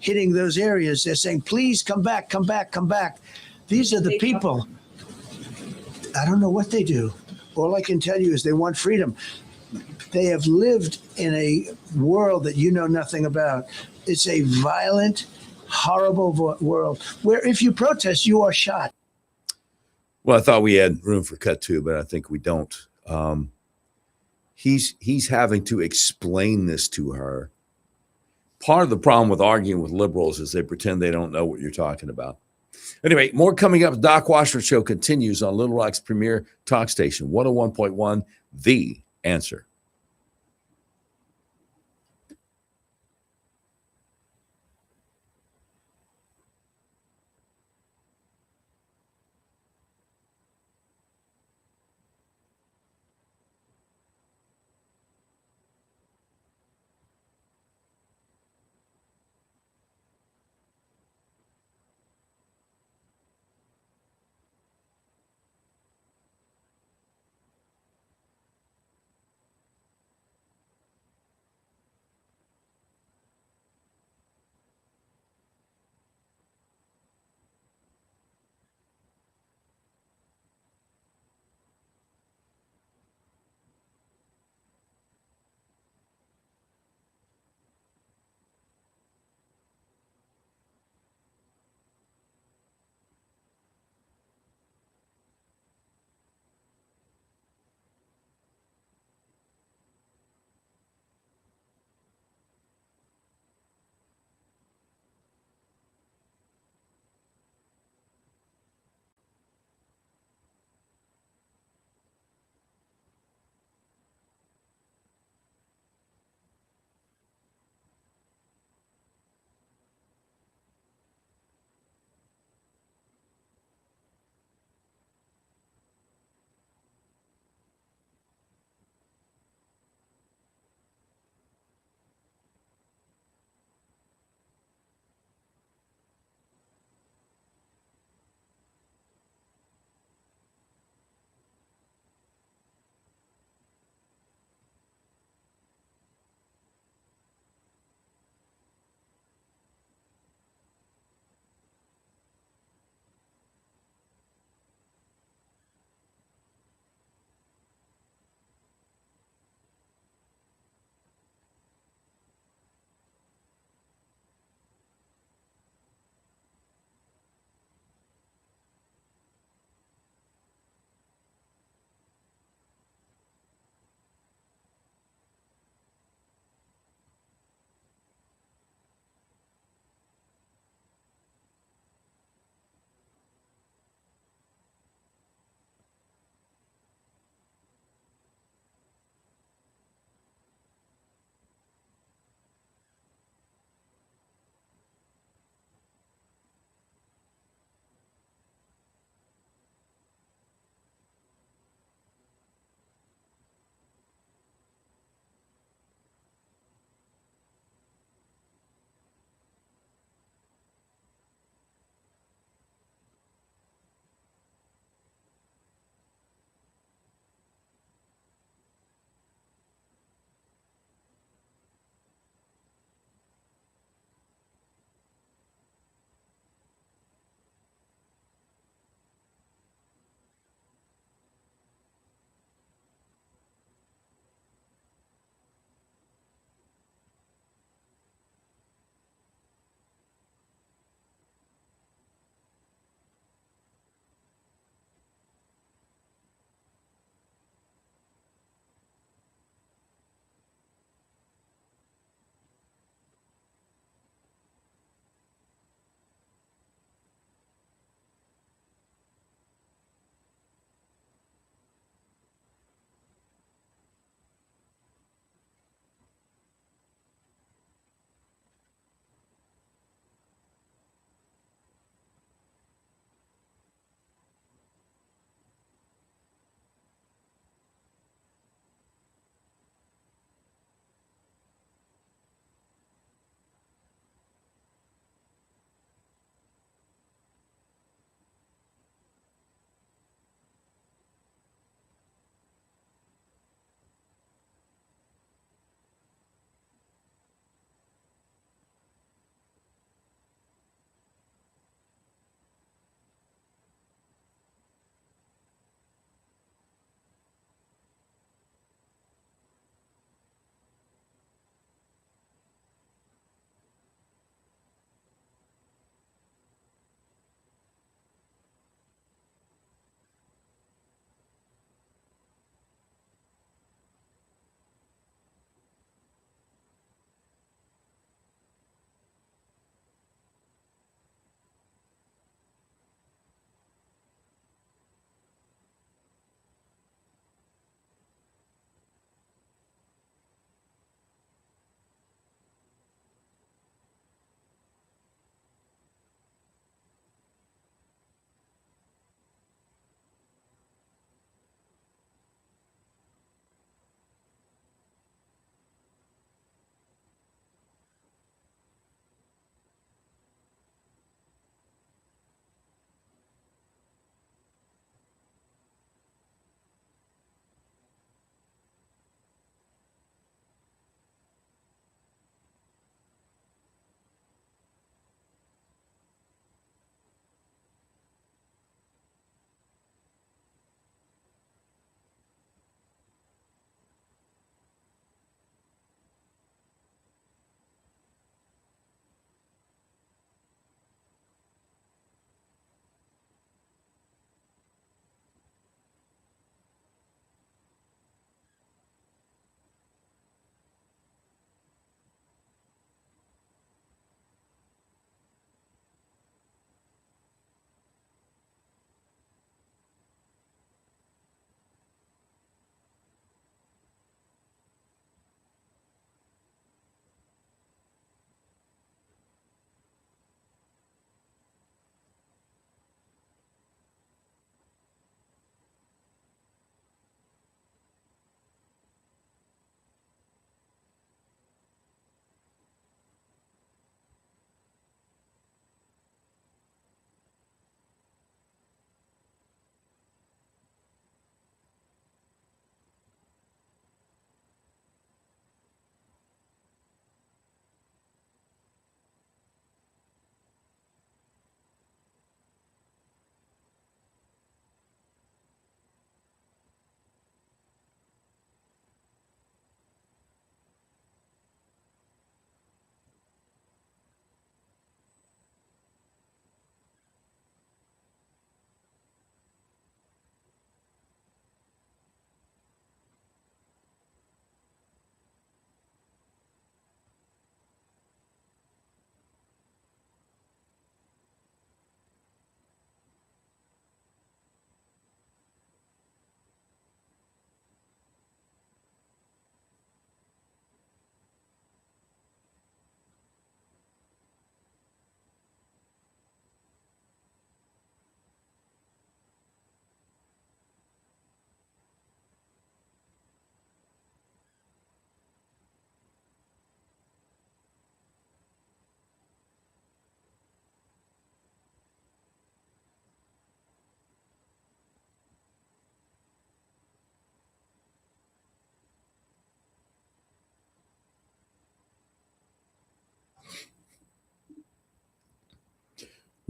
hitting those areas, they're saying, please come back, come back, come back. These are the people. I don't know what they do. All I can tell you is they want freedom. They have lived in a world that you know nothing about. It's a violent, horrible world where if you protest, you are shot. Well, I thought we had room for cut 2, but I think we don't. He's having to explain this to her. Part of the problem with arguing with liberals is they pretend they don't know what you're talking about. Anyway, more coming up. Doc Washburn Show continues on Little Rock's premier talk station, 101.1, The Answer.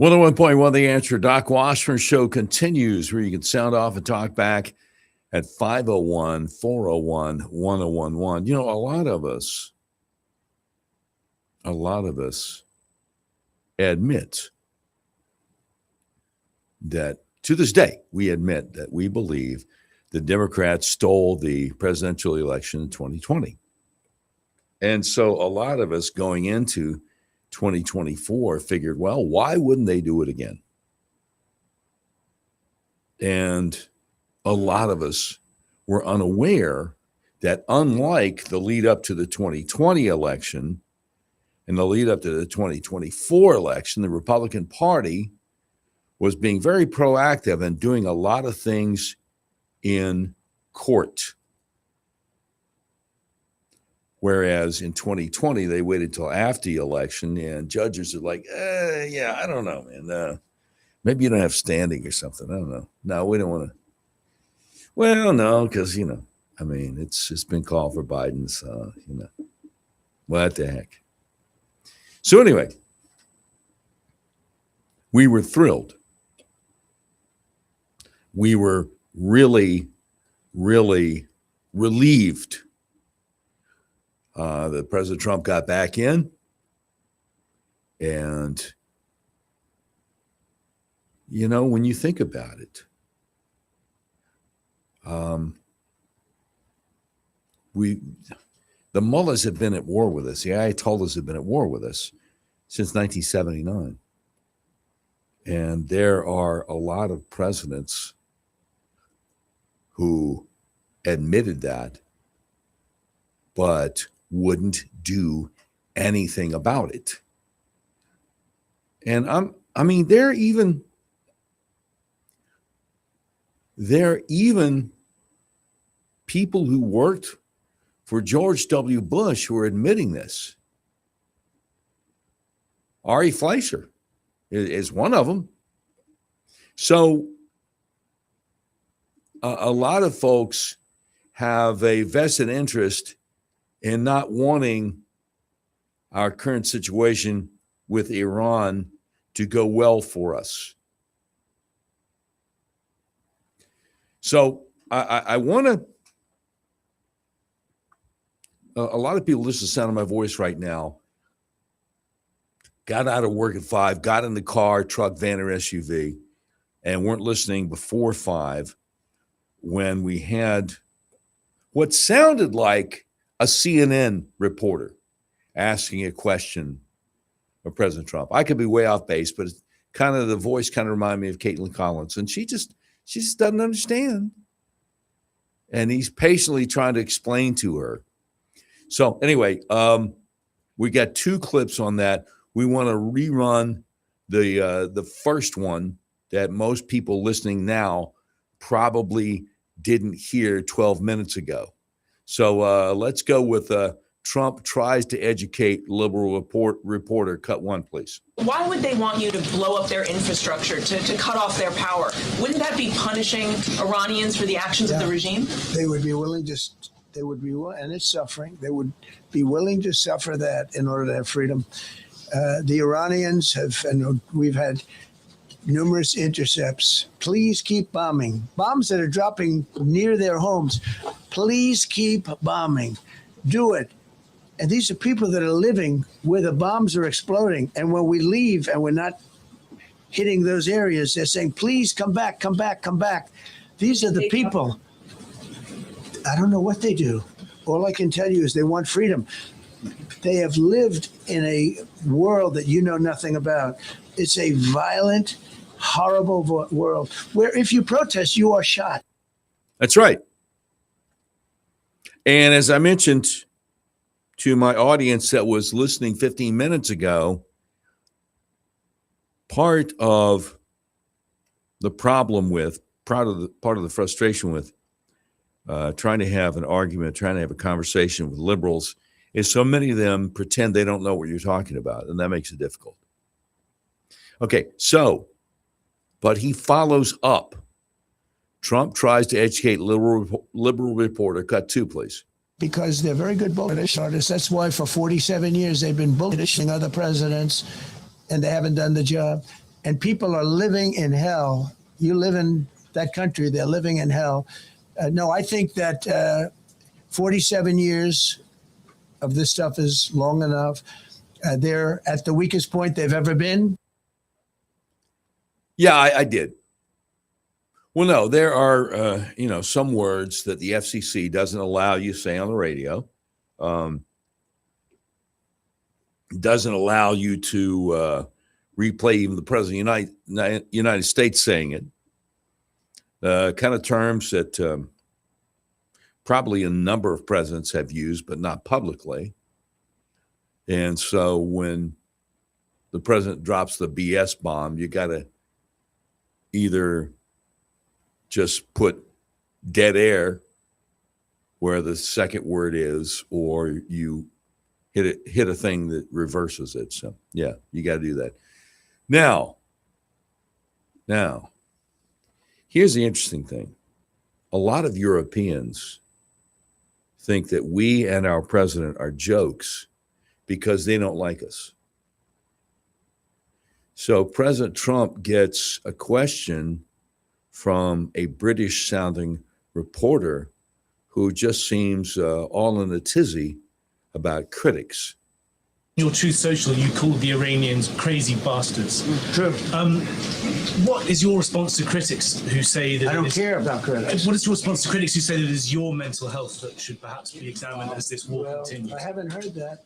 101.1 The Answer. Doc Washburn Show continues, where you can sound off and talk back at 501-401-1011. You know, a lot of us admit that, to this day, we admit that we believe the Democrats stole the presidential election in 2020. And so a lot of us going into 2024 figured, well, why wouldn't they do it again? And a lot of us were unaware that, unlike the lead up to the 2020 election and the lead up to the 2024 election, the Republican Party was being very proactive and doing a lot of things in court. Whereas in 2020, they waited till after the election, and judges are like, yeah, I don't know, man. Maybe you don't have standing or something. I don't know. No, we don't want to. Well, no, because, I mean, it's been called for Biden, so, what the heck. So anyway, we were thrilled. We were really, really relieved that President Trump got back in. And, when you think about it, the mullahs have been at war with us. The Ayatollahs have been at war with us since 1979. And there are a lot of presidents who admitted that, but wouldn't do anything about it. And they're even people who worked for George W. Bush who are admitting this. Ari Fleischer is one of them. So a lot of folks have a vested interest in not wanting our current situation with Iran to go well for us. So I want to, a lot of people listen to the sound of my voice right now, got out of work at 5, got in the car, truck, van, or SUV, and weren't listening before 5 when we had what sounded like a CNN reporter asking a question of President Trump. I could be way off base, but it's kind of, the voice kind of reminded me of Caitlin Collins, and she just doesn't understand. And he's patiently trying to explain to her. So anyway, we got 2 clips on that. We want to rerun the first one that most people listening now probably didn't hear 12 minutes ago. So let's go with Trump tries to educate liberal reporter. Cut 1, please. Why would they want you to blow up their infrastructure, to cut off their power? Wouldn't that be punishing Iranians for the actions of the regime? They would be willing to, and it's suffering. They would be willing to suffer that in order to have freedom. The Iranians have, and we've had numerous intercepts. Please keep bombing. Bombs that are dropping near their homes. Please keep bombing. Do it. And these are people that are living where the bombs are exploding. And when we leave and we're not hitting those areas, they're saying, please come back, come back, come back. These are the people. I don't know what they do. All I can tell you is they want freedom. They have lived in a world that you know nothing about. It's a violent, horrible world where if you protest, you are shot. That's right. And as I mentioned to my audience that was listening 15 minutes ago, part of the problem with, part of the frustration with trying to have an argument, trying to have a conversation with liberals is so many of them pretend they don't know what you're talking about, and that makes it difficult. Okay, so, but he follows up. Trump tries to educate liberal reporter. Cut 2, please. Because they're very good bullish artists. That's why for 47 years they've been bullishing other presidents, and they haven't done the job. and people are living in hell. You live in that country, they're living in hell. No, I think that 47 years of this stuff is long enough. They're at the weakest point they've ever been. Yeah, I did. Well, no, there are, some words that the FCC doesn't allow you to say on the radio. Doesn't allow you to replay even the president of the United States saying it. Kind of terms that probably a number of presidents have used, but not publicly. And so when the president drops the BS bomb, you got to either just put dead air where the second word is, or you hit a thing that reverses it. So yeah, you got to do that. Now, here's the interesting thing. A lot of Europeans think that we and our president are jokes because they don't like us. So President Trump gets a question from a British-sounding reporter who just seems all in a tizzy about critics. Your Truth Social, you called the Iranians crazy bastards. True. What is your response to critics who say that... I don't care about critics. What is your response to critics who say that it is your mental health that should perhaps be examined as this war continues? I haven't heard that.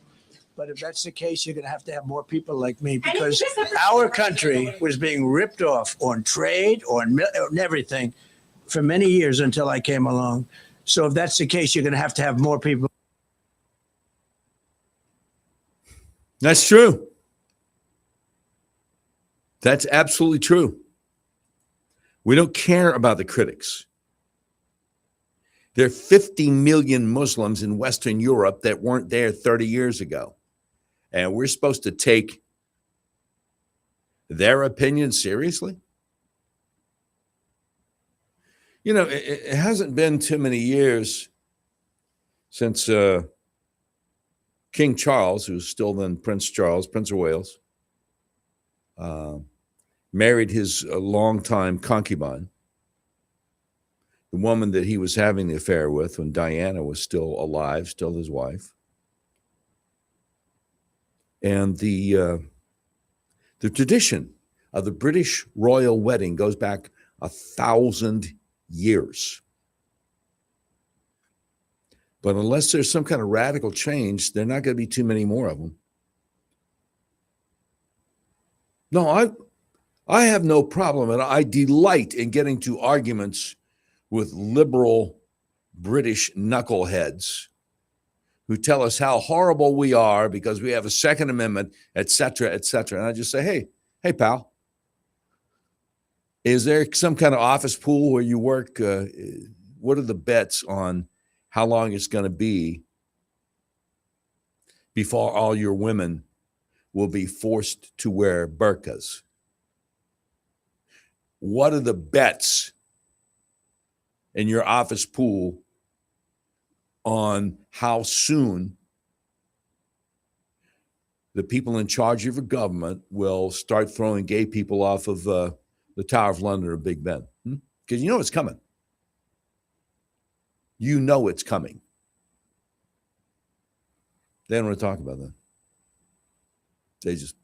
But if that's the case, you're going to have more people like me, because our country was being ripped off on trade, on everything for many years until I came along. So if that's the case, you're going to have more people. That's true. That's absolutely true. We don't care about the critics. There are 50 million Muslims in Western Europe that weren't there 30 years ago. And we're supposed to take their opinion seriously? You know, it hasn't been too many years since King Charles, who's still then Prince Charles, Prince of Wales, married his longtime concubine, the woman that he was having the affair with when Diana was still alive, still his wife. And the tradition of the British royal wedding goes back 1,000 years. But unless there's some kind of radical change, there are not going to be too many more of them. No, I have no problem, and I delight in getting to arguments with liberal British knuckleheads who tell us how horrible we are because we have a Second Amendment, et cetera, et cetera. And I just say, hey, pal, is there some kind of office pool where you work? What are the bets on how long it's going to be before all your women will be forced to wear burqas? What are the bets in your office pool on how soon the people in charge of your government will start throwing gay people off of the Tower of London or Big Ben? Because you know it's coming. You know it's coming. They don't want to talk about that. They just,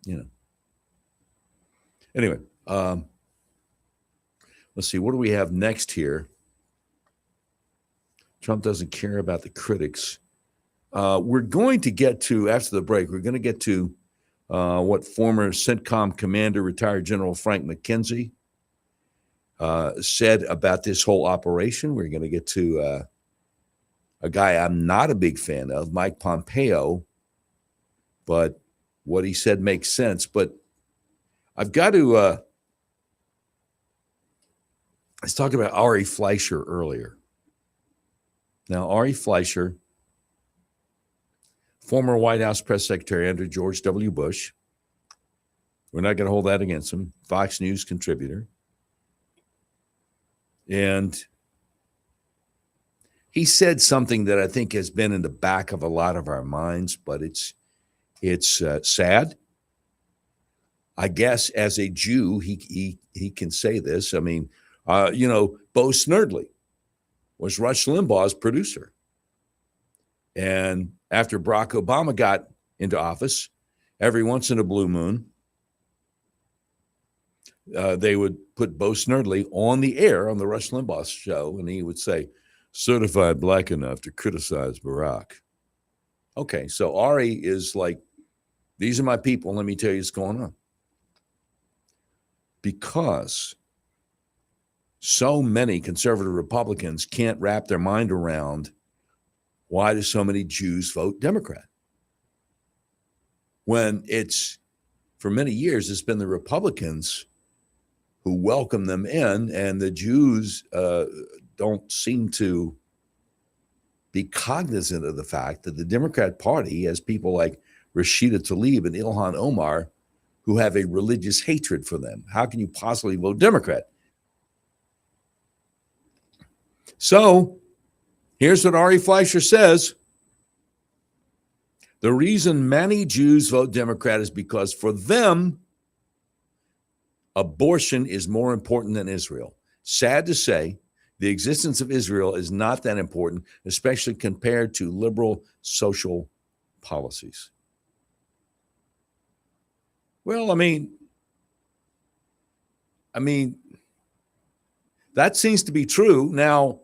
Anyway, let's see. What do we have next here? Trump doesn't care about the critics. We're going to get to, after the break, we're going to get to what former CENTCOM commander, retired General Frank McKenzie, said about this whole operation. We're going to get to a guy I'm not a big fan of, Mike Pompeo, but what he said makes sense. But I've got to, I was talking about Ari Fleischer earlier. Now, Ari Fleischer, former White House press secretary under George W. Bush, we're not going to hold that against him, Fox News contributor. And he said something that I think has been in the back of a lot of our minds, but it's sad. I guess as a Jew, he can say this. I mean, Bo Snerdley was Rush Limbaugh's producer. And after Barack Obama got into office, every once in a blue moon, they would put Bo Snerdley on the air on the Rush Limbaugh show, and he would say, certified black enough to criticize Barack. Okay, so Ari is like, these are my people. Let me tell you what's going on. Because so many conservative Republicans can't wrap their mind around why do so many Jews vote Democrat? When it's, for many years, it's been the Republicans who welcome them in, and the Jews don't seem to be cognizant of the fact that the Democrat Party has people like Rashida Tlaib and Ilhan Omar who have a religious hatred for them. How can you possibly vote Democrat? So here's what Ari Fleischer says. The reason many Jews vote Democrat is because for them, abortion is more important than Israel. Sad to say, the existence of Israel is not that important, especially compared to liberal social policies. Well, I mean, that seems to be true. Now,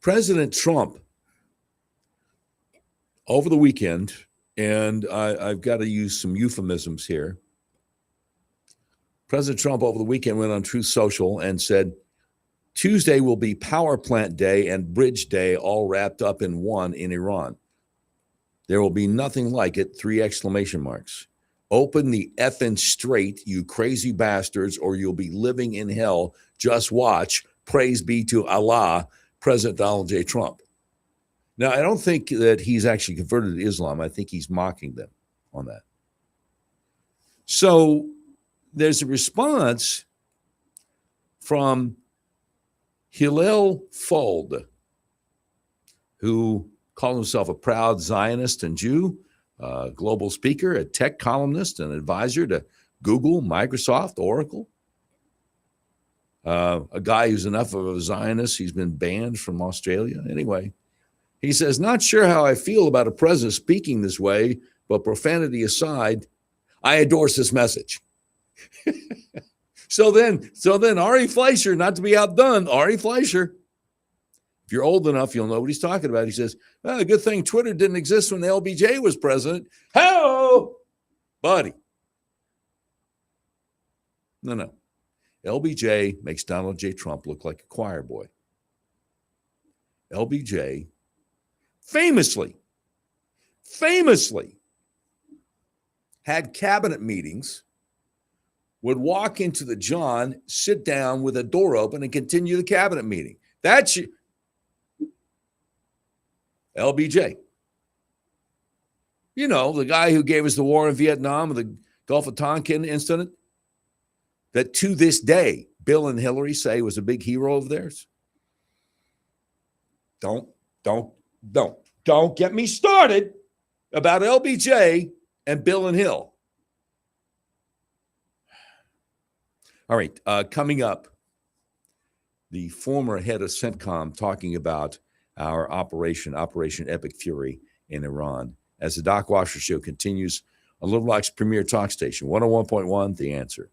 President Trump, over the weekend, and I've got to use some euphemisms here. President Trump over the weekend went on Truth Social and said, Tuesday will be Power Plant Day and Bridge Day all wrapped up in one in Iran. There will be nothing like it, 3 exclamation marks. Open the effing straight, you crazy bastards, or you'll be living in hell. Just watch. Praise be to Allah, President Donald J. Trump. Now, I don't think that he's actually converted to Islam. I think he's mocking them on that. So there's a response from Hillel Fuld, who calls himself a proud Zionist and Jew, global speaker, a tech columnist, and advisor to Google, Microsoft, Oracle. A guy who's enough of a Zionist, he's been banned from Australia. Anyway, he says, not sure how I feel about a president speaking this way, but profanity aside, I endorse this message. So then Ari Fleischer, not to be outdone, Ari Fleischer, if you're old enough, you'll know what he's talking about. He says, well, a good thing Twitter didn't exist when LBJ was president. Hello, buddy. No. LBJ makes Donald J. Trump look like a choir boy. LBJ famously had cabinet meetings, would walk into the John, sit down with a door open, and continue the cabinet meeting. That's LBJ. You know, the guy who gave us the war in Vietnam, the Gulf of Tonkin incident, that to this day, Bill and Hillary say was a big hero of theirs. Don't get me started about LBJ and Bill and Hill. All right, coming up, the former head of CENTCOM talking about our Operation Epic Fury in Iran. As the Doc Washburn Show continues on Little Rock's premier talk station, 101.1, The Answer.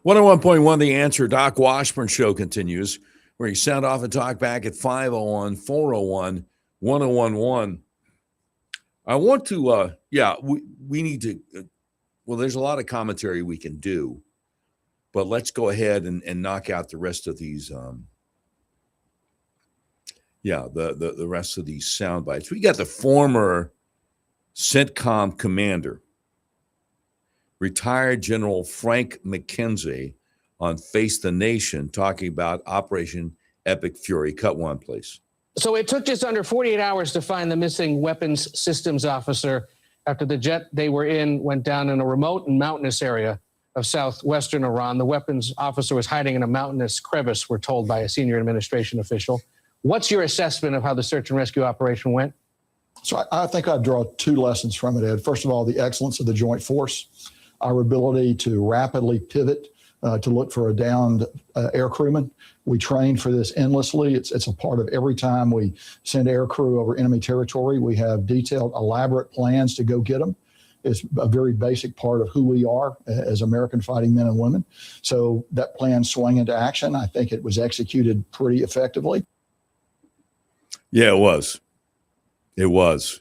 101.1 The Answer. Doc Washburn Show continues, where you sound off and talk back at 501-401-1011. I want to, we need to, there's a lot of commentary we can do, but let's go ahead and knock out the rest of these, the rest of these sound bites. We got the former CENTCOM commander, retired General Frank McKenzie, on Face the Nation, talking about Operation Epic Fury. Cut one, please. So it took just under 48 hours to find the missing weapons systems officer after the jet they were in went down in a remote and mountainous area of southwestern Iran. The weapons officer was hiding in a mountainous crevice, we're told by a senior administration official. What's your assessment of how the search and rescue operation went? So I think I'd draw two lessons from it, Ed. First of all, the excellence of the joint force, our ability to rapidly pivot to look for a downed air crewman. We train for this endlessly. It's a part of every time we send air crew over enemy territory. We have detailed, elaborate plans to go get them. It's a very basic part of who we are as American fighting men and women. So that plan swung into action. I think it was executed pretty effectively. Yeah, it was. It was.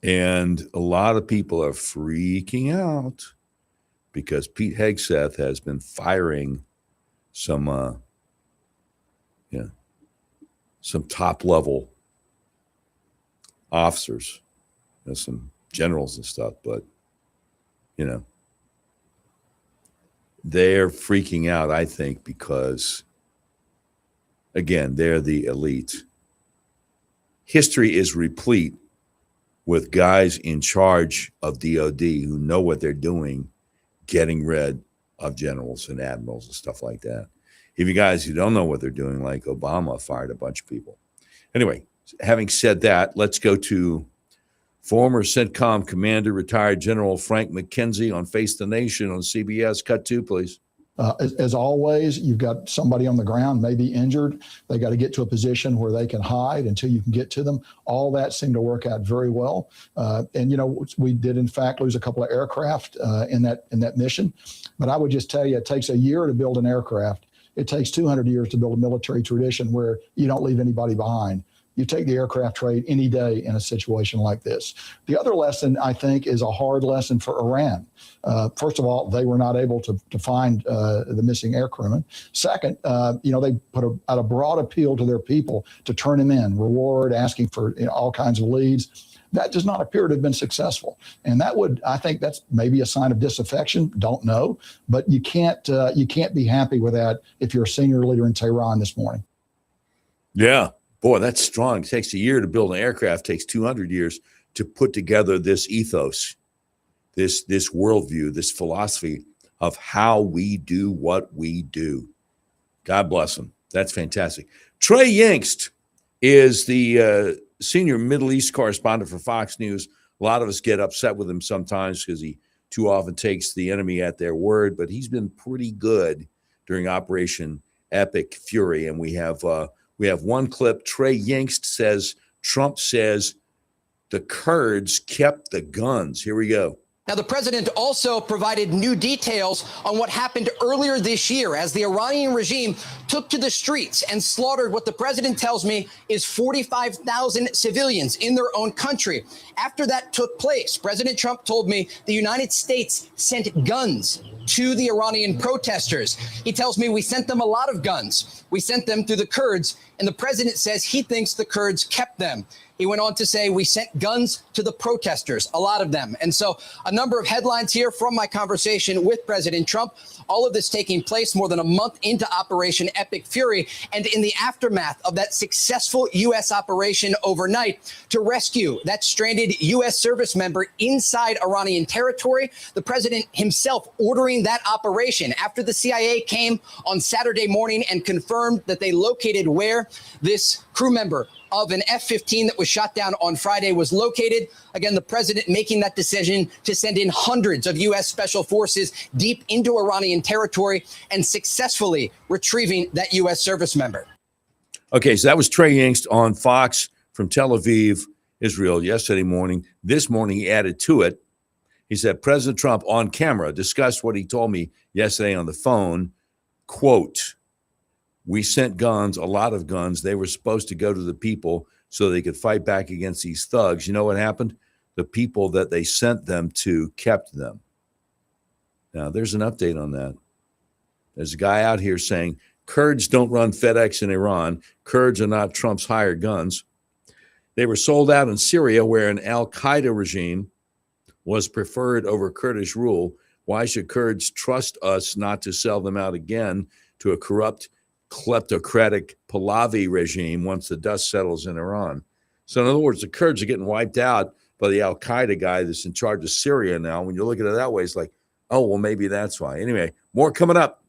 And a lot of people are freaking out because Pete Hegseth has been firing some top level officers, some generals and stuff, but they're freaking out, I think, because again, they're the elite. History is replete with guys in charge of DOD who know what they're doing, getting rid of generals and admirals and stuff like that. If you guys who don't know what they're doing, like Obama fired a bunch of people. Anyway, having said that, let's go to former CENTCOM commander, retired General Frank McKenzie on Face the Nation on CBS. Cut two, please. As always, you've got somebody on the ground, maybe injured. They got to get to a position where they can hide until you can get to them. All that seemed to work out very well. We did, in fact, lose a couple of aircraft in that mission. But I would just tell you, it takes a year to build an aircraft. It takes 200 years to build a military tradition where you don't leave anybody behind. You take the aircraft trade any day in a situation like this. The other lesson, I think, is a hard lesson for Iran. First of all, they were not able to find the missing air crewman. Second, they put out a broad appeal to their people to turn him in, reward, asking for all kinds of leads. That does not appear to have been successful. And I think that's maybe a sign of disaffection. Don't know. But you can't be happy with that if you're a senior leader in Tehran this morning. Yeah. Boy, that's strong. It takes a year to build an aircraft. It takes 200 years to put together this ethos, this worldview, this philosophy of how we do what we do. God bless them. That's fantastic. Trey Yingst is the senior Middle East correspondent for Fox News. A lot of us get upset with him sometimes because he too often takes the enemy at their word, but he's been pretty good during Operation Epic Fury. And we have one clip. Trey Yingst says, Trump says the Kurds kept the guns. Here we go. Now, the president also provided new details on what happened earlier this year as the Iranian regime took to the streets and slaughtered what the president tells me is 45,000 civilians in their own country. After that took place, President Trump told me the United States sent guns to the Iranian protesters. He tells me we sent them a lot of guns. We sent them to the Kurds, and the president says he thinks the Kurds kept them. He went on to say we sent guns to the protesters, a lot of them. And so a number of headlines here from my conversation with President Trump, all of this taking place more than a month into Operation Epic Fury and in the aftermath of that successful U.S. operation overnight to rescue that stranded U.S. service member inside Iranian territory. The president himself ordering that operation after the CIA came on Saturday morning and confirmed that they located where this crew member of an F-15 that was shot down on Friday was located. Again, the president making that decision to send in hundreds of U.S. special forces deep into Iranian territory and successfully retrieving that U.S. service member. Okay, so that was Trey Yingst on Fox from Tel Aviv, Israel, yesterday morning. This morning, he added to it He said, President Trump on camera discussed what he told me yesterday on the phone. Quote, we sent guns, a lot of guns. They were supposed to go to the people so they could fight back against these thugs. You know what happened? The people that they sent them to kept them. Now, there's an update on that. There's a guy out here saying, Kurds don't run FedEx in Iran. Kurds are not Trump's hired guns. They were sold out in Syria, where an al-Qaeda regime was preferred over Kurdish rule. Why should Kurds trust us not to sell them out again to a corrupt, kleptocratic Pahlavi regime once the dust settles in Iran? So in other words, the Kurds are getting wiped out by the al-Qaeda guy that's in charge of Syria now. When you look at it that way, it's like, oh, well, maybe that's why. Anyway, more coming up.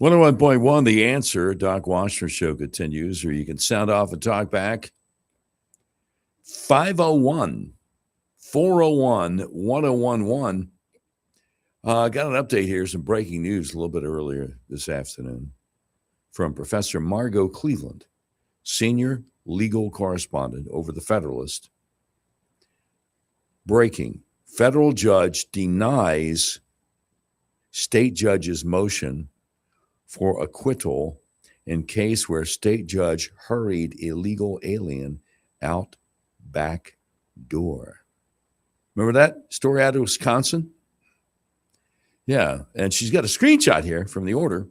101.1, The Answer, Doc Washburn Show continues, or you can sound off and talk back. 501-401-1011. Got an update here, some breaking news a little bit earlier this afternoon from Professor Margot Cleveland, senior legal correspondent over the Federalist. Breaking. Federal judge denies state judge's motion for acquittal in case where state judge hurried illegal alien out back door. Remember that story out of Wisconsin? Yeah, and she's got a screenshot here from the order.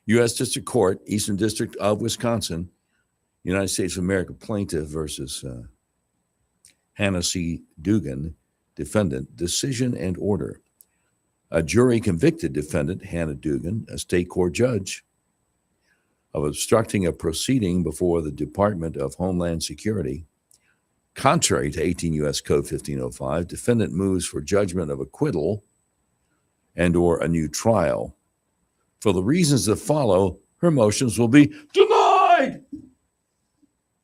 U.S. District Court, Eastern District of Wisconsin, United States of America plaintiff versus Hannah C. Dugan, defendant, decision and order. A jury convicted defendant, Hannah Dugan, a state court judge, of obstructing a proceeding before the Department of Homeland Security. Contrary to 18 U.S. Code 1505, defendant moves for judgment of acquittal and or a new trial. For the reasons that follow, her motions will be denied.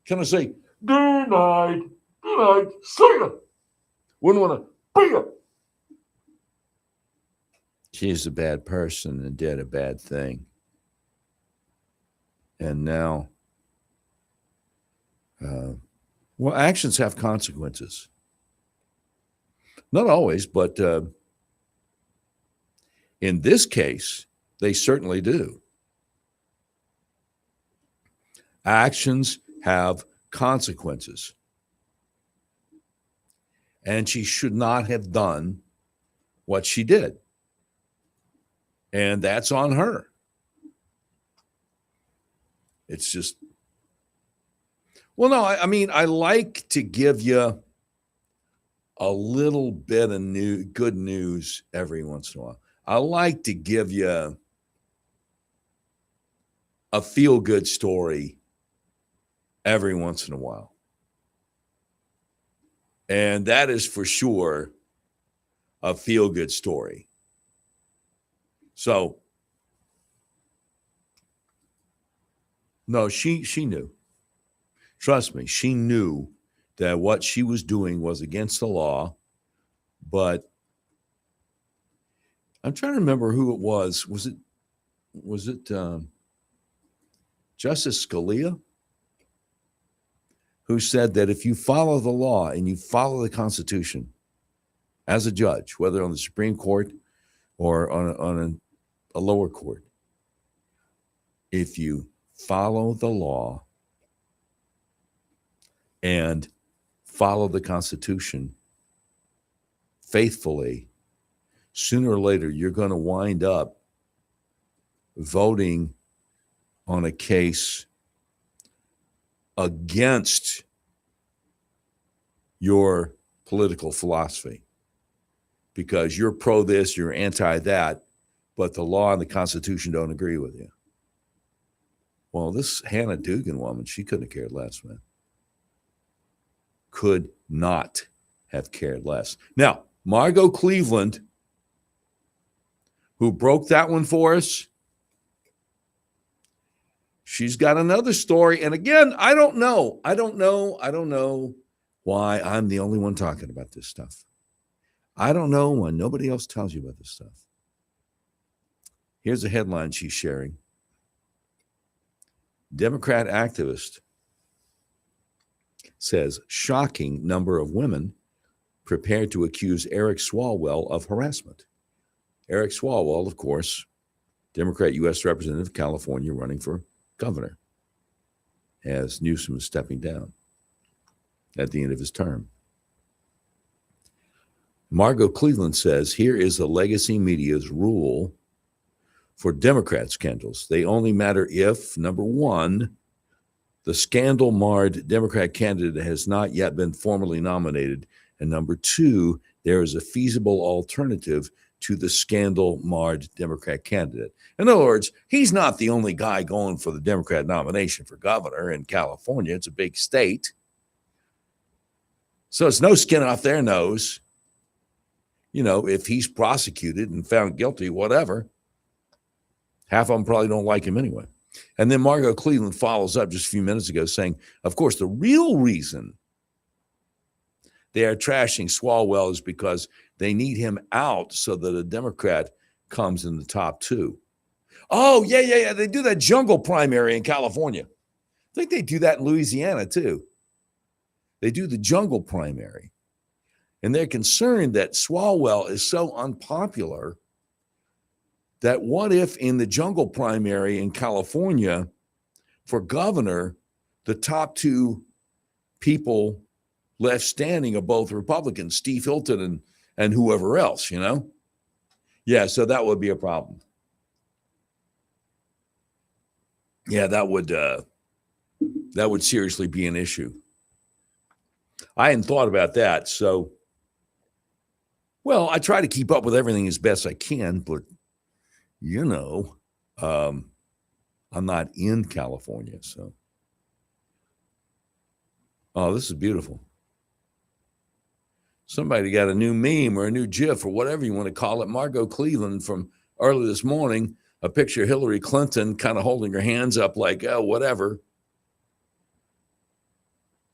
Can I say denied? Denied. Say it. Wouldn't want to beat her. She's a bad person and did a bad thing. And now, well, actions have consequences. Not always, but in this case, they certainly do. Actions have consequences. And she should not have done what she did. And that's on her. It's just, well, no, I mean, I like to give you a little bit of good news every once in a while. I like to give you a feel-good story every once in a while. And that is for sure a feel-good story. So, no, she knew. Trust me, she knew that what she was doing was against the law, but I'm trying to remember who it was. Was it Justice Scalia who said that if you follow the law and you follow the Constitution as a judge, whether on the Supreme Court or on a lower court, if you follow the law and follow the Constitution faithfully, sooner or later, you're going to wind up voting on a case against your political philosophy because you're pro this, you're anti that, but the law and the Constitution don't agree with you. Well, this Hannah Dugan woman, she couldn't have cared less, man. Could not have cared less. Now, Margot Cleveland, who broke that one for us, she's got another story. And again, I don't know why I'm the only one talking about this stuff. I don't know why nobody else tells you about this stuff. Here's a headline she's sharing. Democrat activist says shocking number of women prepared to accuse Eric Swalwell of harassment. Eric Swalwell, of course, Democrat U.S. Representative, California, running for governor, as Newsom is stepping down at the end of his term. Margot Cleveland says, here is the legacy media's rule for Democrat scandals. They only matter if, number one, the scandal-marred Democrat candidate has not yet been formally nominated, and number two, there is a feasible alternative to the scandal-marred Democrat candidate. In other words, he's not the only guy going for the Democrat nomination for governor in California. It's a big state. So it's no skin off their nose. You know, if he's prosecuted and found guilty, whatever, Half of them probably don't like him anyway. And then Margot Cleveland follows up just a few minutes ago saying, of course, the real reason they are trashing Swalwell is because they need him out so that a Democrat comes in the top two. Oh, yeah. They do that jungle primary in California. I think they do that in Louisiana, too. They do the jungle primary. And they're concerned that Swalwell is so unpopular that what if in the jungle primary in California for governor, the top two people left standing are both Republicans, Steve Hilton and whoever else, Yeah, so that would be a problem. Yeah, that would seriously be an issue. I hadn't thought about that. So, well, I try to keep up with everything as best I can, but I'm not in California, so. Oh, this is beautiful. Somebody got a new meme or a new GIF or whatever you want to call it. Margot Cleveland from early this morning, a picture of Hillary Clinton kind of holding her hands up like, oh, whatever.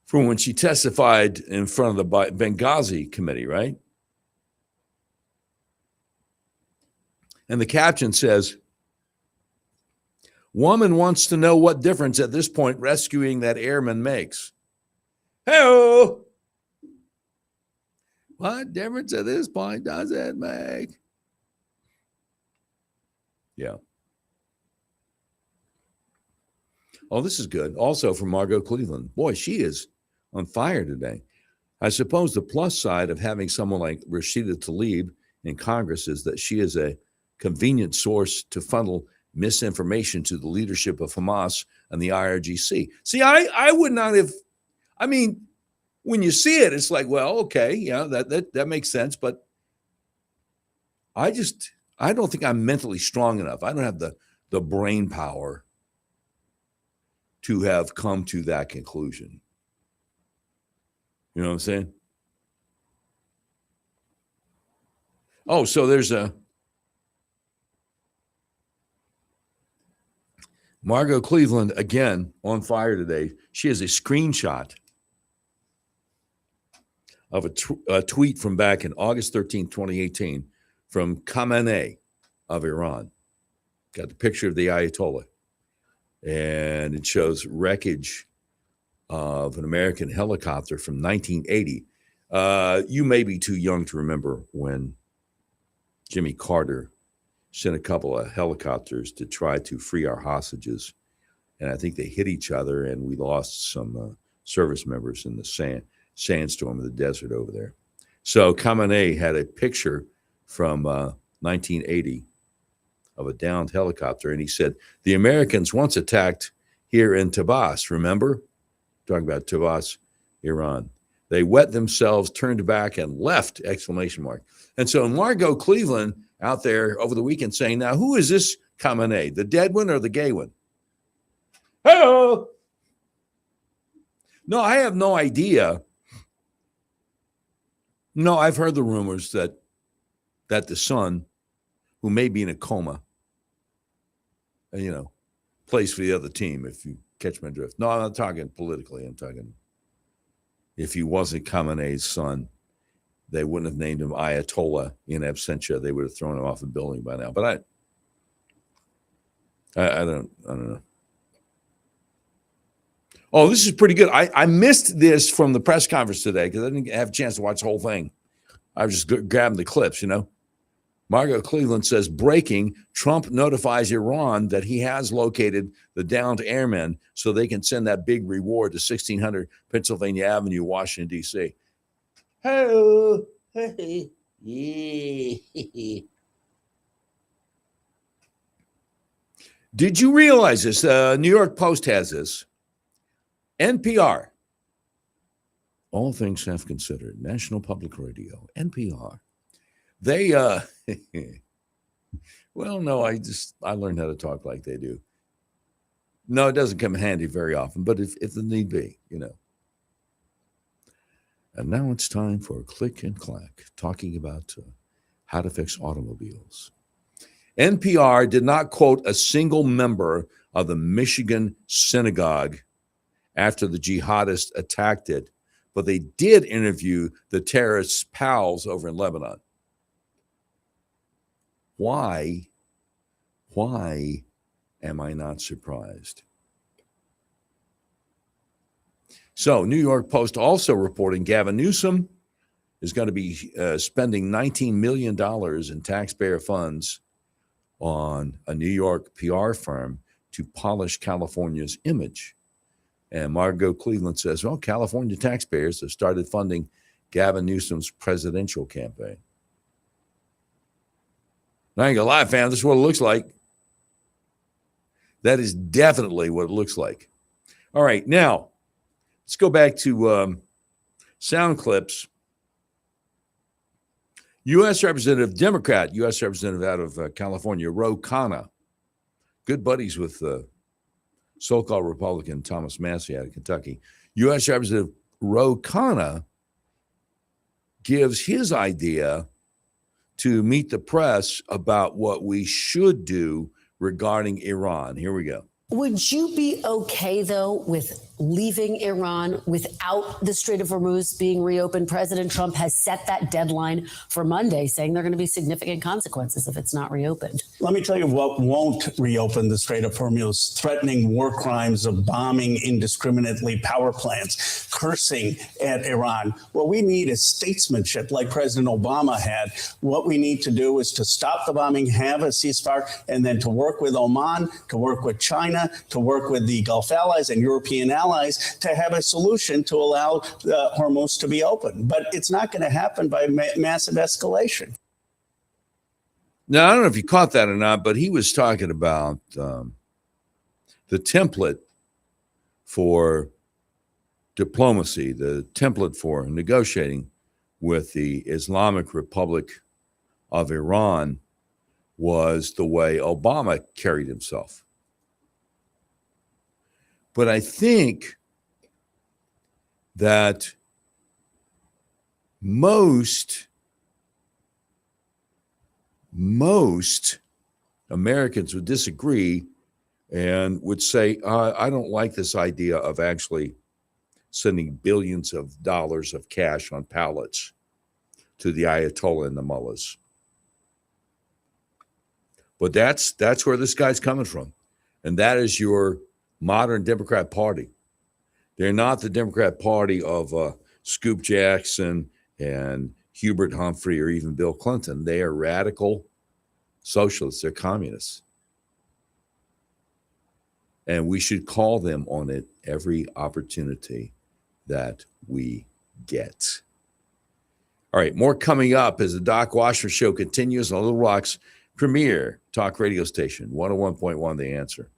From when she testified in front of the Benghazi committee, right? And the caption says, woman wants to know what difference at this point rescuing that airman makes. Hey-oh! What difference at this point does it make? Yeah. Oh, this is good. Also from Margot Cleveland. Boy, she is on fire today. I suppose the plus side of having someone like Rashida Tlaib in Congress is that she is a convenient source to funnel misinformation to the leadership of Hamas and the IRGC. See, I would not have, when you see it, it's like, well, okay, yeah, that makes sense. But I don't think I'm mentally strong enough. I don't have the brain power to have come to that conclusion. You know what I'm saying? Oh, so there's a Margot Cleveland, again, on fire today. She has a screenshot of a tweet from back in August 13, 2018, from Khamenei of Iran. Got the picture of the Ayatollah. And it shows wreckage of an American helicopter from 1980. You may be too young to remember when Jimmy Carter sent a couple of helicopters to try to free our hostages. And I think they hit each other, and we lost some service members in the sandstorm of the desert over there. So Khamenei had a picture from 1980 of a downed helicopter, and he said, the Americans once attacked here in Tabas, remember? Talking about Tabas, Iran. They wet themselves, turned back, and left, ! And so Margot Cleveland out there over the weekend saying, now, who is this Khamenei, the dead one or the gay one? Hello. No, I have no idea. No, I've heard the rumors that the son, who may be in a coma, plays for the other team, if you catch my drift. No, I'm not talking politically. I'm talking if he wasn't Khamenei's son, they wouldn't have named him Ayatollah in absentia. They would have thrown him off a building by now. But I don't know. Oh, this is pretty good. I missed this from the press conference today because I didn't have a chance to watch the whole thing. I was just grabbing the clips, Margot Cleveland says, breaking, Trump notifies Iran that he has located the downed airmen so they can send that big reward to 1600 Pennsylvania Avenue, Washington, D.C. Hey. Did you realize this? New York Post has this. NPR, all things half considered, National Public Radio, NPR. They, well, no, I learned how to talk like they do. No, it doesn't come in handy very often, but if the need be, And now it's time for Click and Clack, talking about how to fix automobiles. NPR did not quote a single member of the Michigan synagogue after the jihadists attacked it, but they did interview the terrorists' pals over in Lebanon. Why am I not surprised? So, New York Post also reporting Gavin Newsom is going to be spending $19 million in taxpayer funds on a New York PR firm to polish California's image. And Margot Cleveland says, well, California taxpayers have started funding Gavin Newsom's presidential campaign. Now, I ain't gonna lie, fam, this is what it looks like. That is definitely what it looks like. All right, now, let's go back to sound clips. U.S. Representative, Democrat, U.S. Representative out of California, Ro Khanna, good buddies with so-called Republican Thomas Massey out of Kentucky. U.S. Representative Ro Khanna gives his idea to meet the press about what we should do regarding Iran. Here we go. Would you be okay, though, with leaving Iran without the Strait of Hormuz being reopened? President Trump has set that deadline for Monday, saying there are going to be significant consequences if it's not reopened. Let me tell you what won't reopen the Strait of Hormuz: threatening war crimes of bombing indiscriminately power plants, cursing at Iran. What we need is statesmanship like President Obama had. What we need to do is to stop the bombing, have a ceasefire, and then to work with Oman, to work with China, to work with the Gulf allies and European allies to have a solution to allow Hormuz to be open. But it's not going to happen by massive escalation. Now, I don't know if you caught that or not, but he was talking about the template for diplomacy, the template for negotiating with the Islamic Republic of Iran was the way Obama carried himself. But I think that most Americans would disagree and would say, I don't like this idea of actually sending billions of dollars of cash on pallets to the Ayatollah and the mullahs. But that's where this guy's coming from. And that is your modern Democrat Party. They're not the Democrat Party of Scoop Jackson and Hubert Humphrey or even Bill Clinton. They are radical socialists. They're communists. And we should call them on it every opportunity that we get. All right, more coming up as the Doc Washburn Show continues on Little Rock's premier talk radio station, 101.1 The Answer.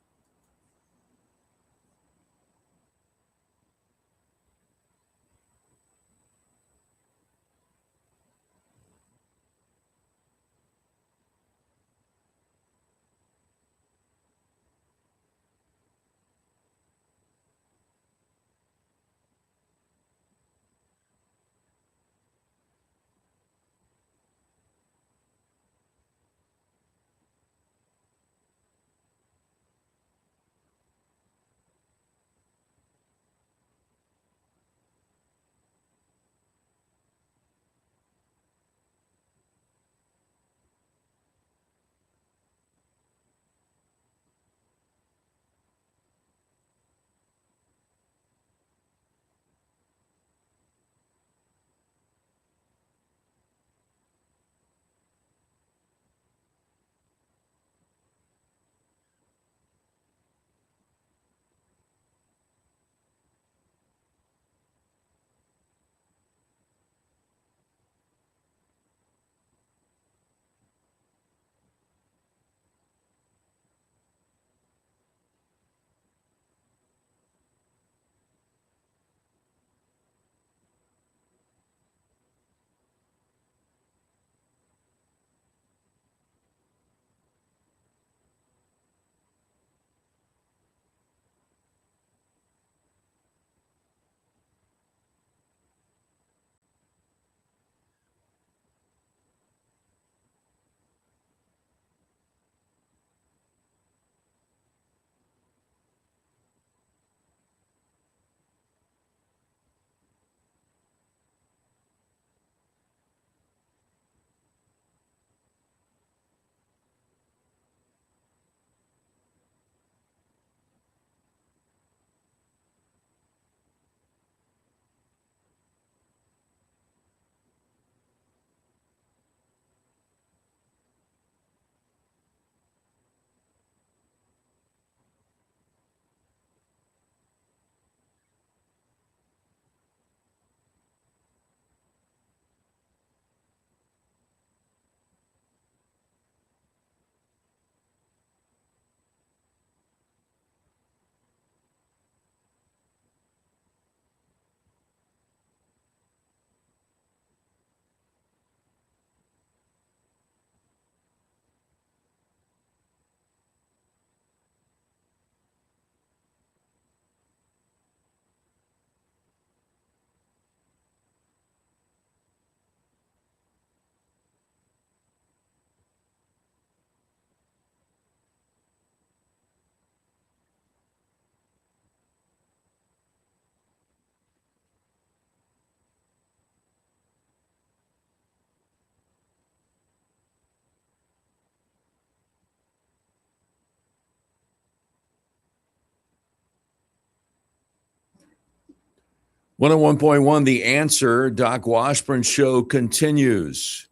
101.1 The Answer, Doc Washburn Show continues.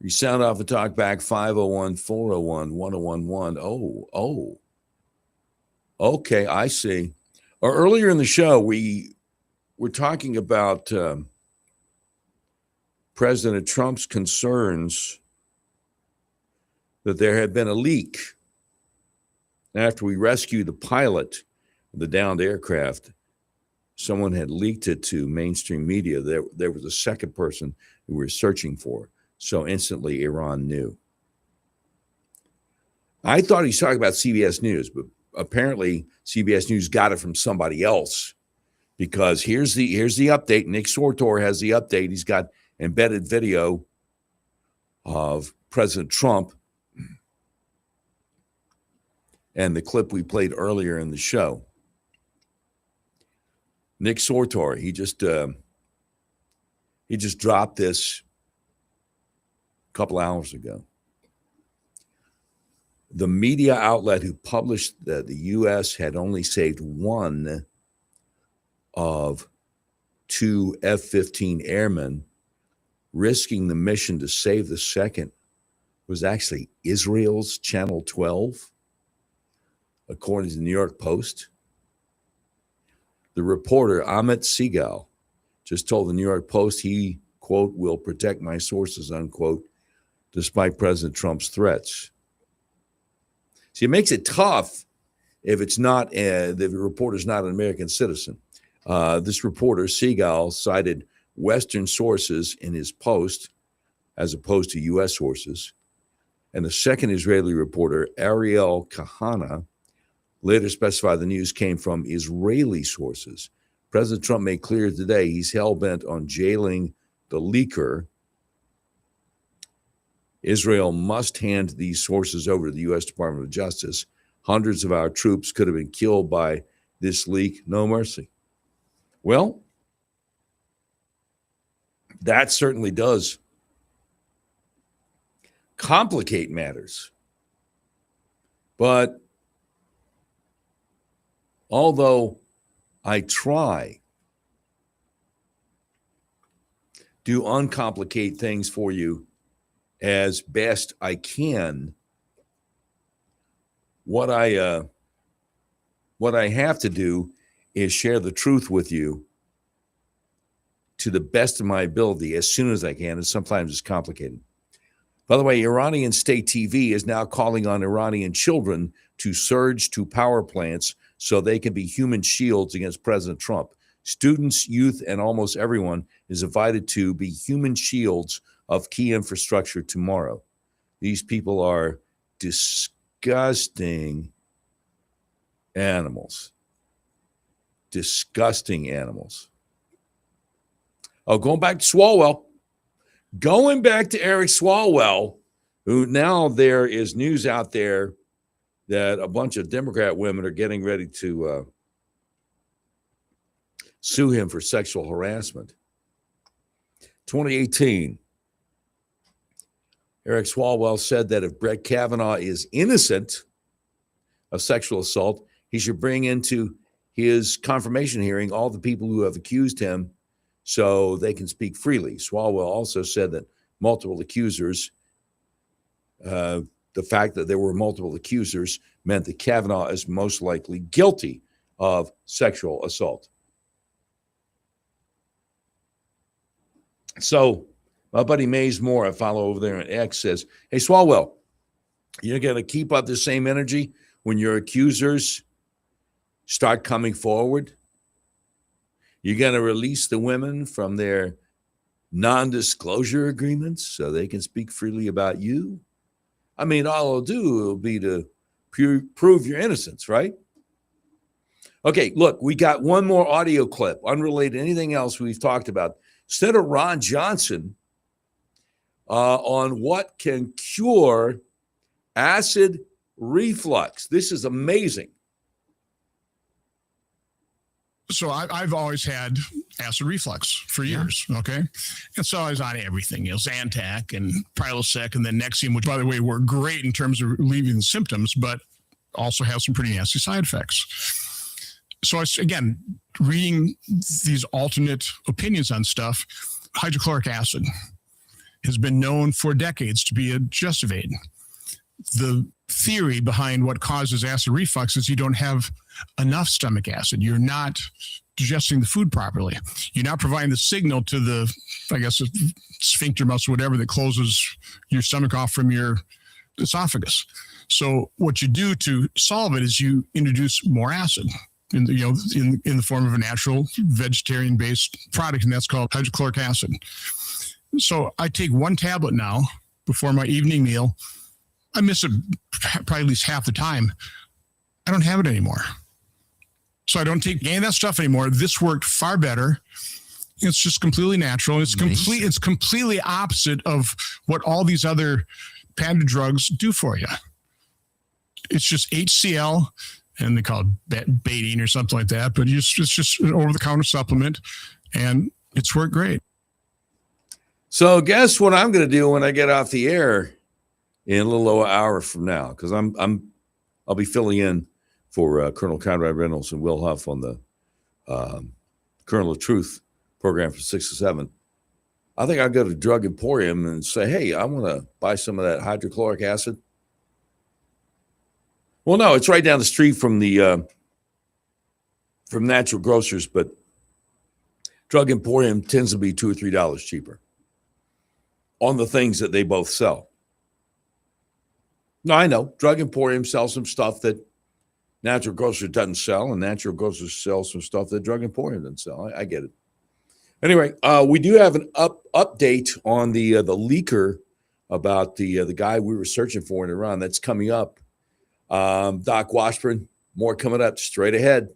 You sound off and talk back 501-401-1011. Oh. Okay, I see. Or earlier in the show, we were talking about President Trump's concerns that there had been a leak after we rescued the pilot of the downed aircraft. Someone had leaked it to mainstream media. There was a second person who we were searching for. So instantly Iran knew. I thought he was talking about CBS News, but apparently CBS News got it from somebody else, because here's the update. Nick Sortor has the update. He's got embedded video of President Trump and the clip we played earlier in the show. Nick Sortor, he just dropped this a couple hours ago. The media outlet who published that the U.S. had only saved one of two F-15 airmen, risking the mission to save the second, was actually Israel's Channel 12, according to the New York Post. The reporter, Amit Segal, just told the New York Post he, quote, will protect my sources, unquote, despite President Trump's threats. See, it makes it tough if it's not, the reporter's not an American citizen. This reporter, Segal, cited Western sources in his post as opposed to U.S. sources. And the second Israeli reporter, Ariel Kahana, later specified the news came from Israeli sources. President Trump made clear today he's hell-bent on jailing the leaker. Israel must hand these sources over to the U.S. Department of Justice. Hundreds of our troops could have been killed by this leak. No mercy. Well, that certainly does complicate matters. But although I try to uncomplicate things for you as best I can, what I have to do is share the truth with you to the best of my ability as soon as I can, and sometimes it's complicated. By the way, Iranian state TV is now calling on Iranian children to surge to power plants so they can be human shields against President Trump. Students, youth, and almost everyone is invited to be human shields of key infrastructure tomorrow. These people are disgusting animals. Disgusting animals. Oh, going back to Swalwell. Going back to Eric Swalwell, who now there is news out there that a bunch of Democrat women are getting ready to sue him for sexual harassment. 2018, Eric Swalwell said that if Brett Kavanaugh is innocent of sexual assault, he should bring into his confirmation hearing all the people who have accused him so they can speak freely. Swalwell also said that multiple accusers, the fact that there were multiple accusers meant that Kavanaugh is most likely guilty of sexual assault. So my buddy Mays Moore, I follow over there on X, says, hey, Swalwell, you're going to keep up the same energy when your accusers start coming forward? You're going to release the women from their non-disclosure agreements so they can speak freely about you? I mean, all it'll do will be to prove your innocence, right? Okay, look, we got one more audio clip, unrelated to anything else we've talked about. Senator Ron Johnson on what can cure acid reflux. This is amazing. So I've always had acid reflux for years, okay? And so I was on everything, Zantac and Prilosec and then Nexium, which, by the way, work great in terms of relieving the symptoms, but also have some pretty nasty side effects. So again, reading these alternate opinions on stuff, hydrochloric acid has been known for decades to be a digestive aid. The theory behind what causes acid reflux is you don't have enough stomach acid. You're not digesting the food properly. You're not providing the signal to the, I guess, sphincter muscle, whatever, that closes your stomach off from your esophagus. So what you do to solve it is you introduce more acid in the form of a natural vegetarian-based product, and that's called hydrochloric acid. So I take one tablet now before my evening meal. I miss it probably at least half the time. I don't have it anymore. So I don't take any of that stuff anymore. This worked far better. It's just completely natural. It's It's completely opposite of what all these other patented drugs do for you. It's just HCl, and they call it betaine or something like that. But it's just an over-the-counter supplement, and it's worked great. So guess what I'm going to do when I get off the air in a little over an hour from now, because I'll be filling in for Colonel Conrad Reynolds and Will Huff on the Kernel of Truth program from 6 to 7. I think I'll go to Drug Emporium and say, hey, I want to buy some of that hydrochloric acid. Well, no, it's right down the street from the from Natural Grocers, but Drug Emporium tends to be $2 or $3 cheaper on the things that they both sell. No, I know. Drug Emporium sells some stuff that Natural Grocers doesn't sell, and Natural Grocers sells some stuff that Drug Emporium doesn't sell. I get it. Anyway, we do have an update on the leaker about the guy we were searching for in Iran. That's coming up. Doc Washburn, more coming up straight ahead.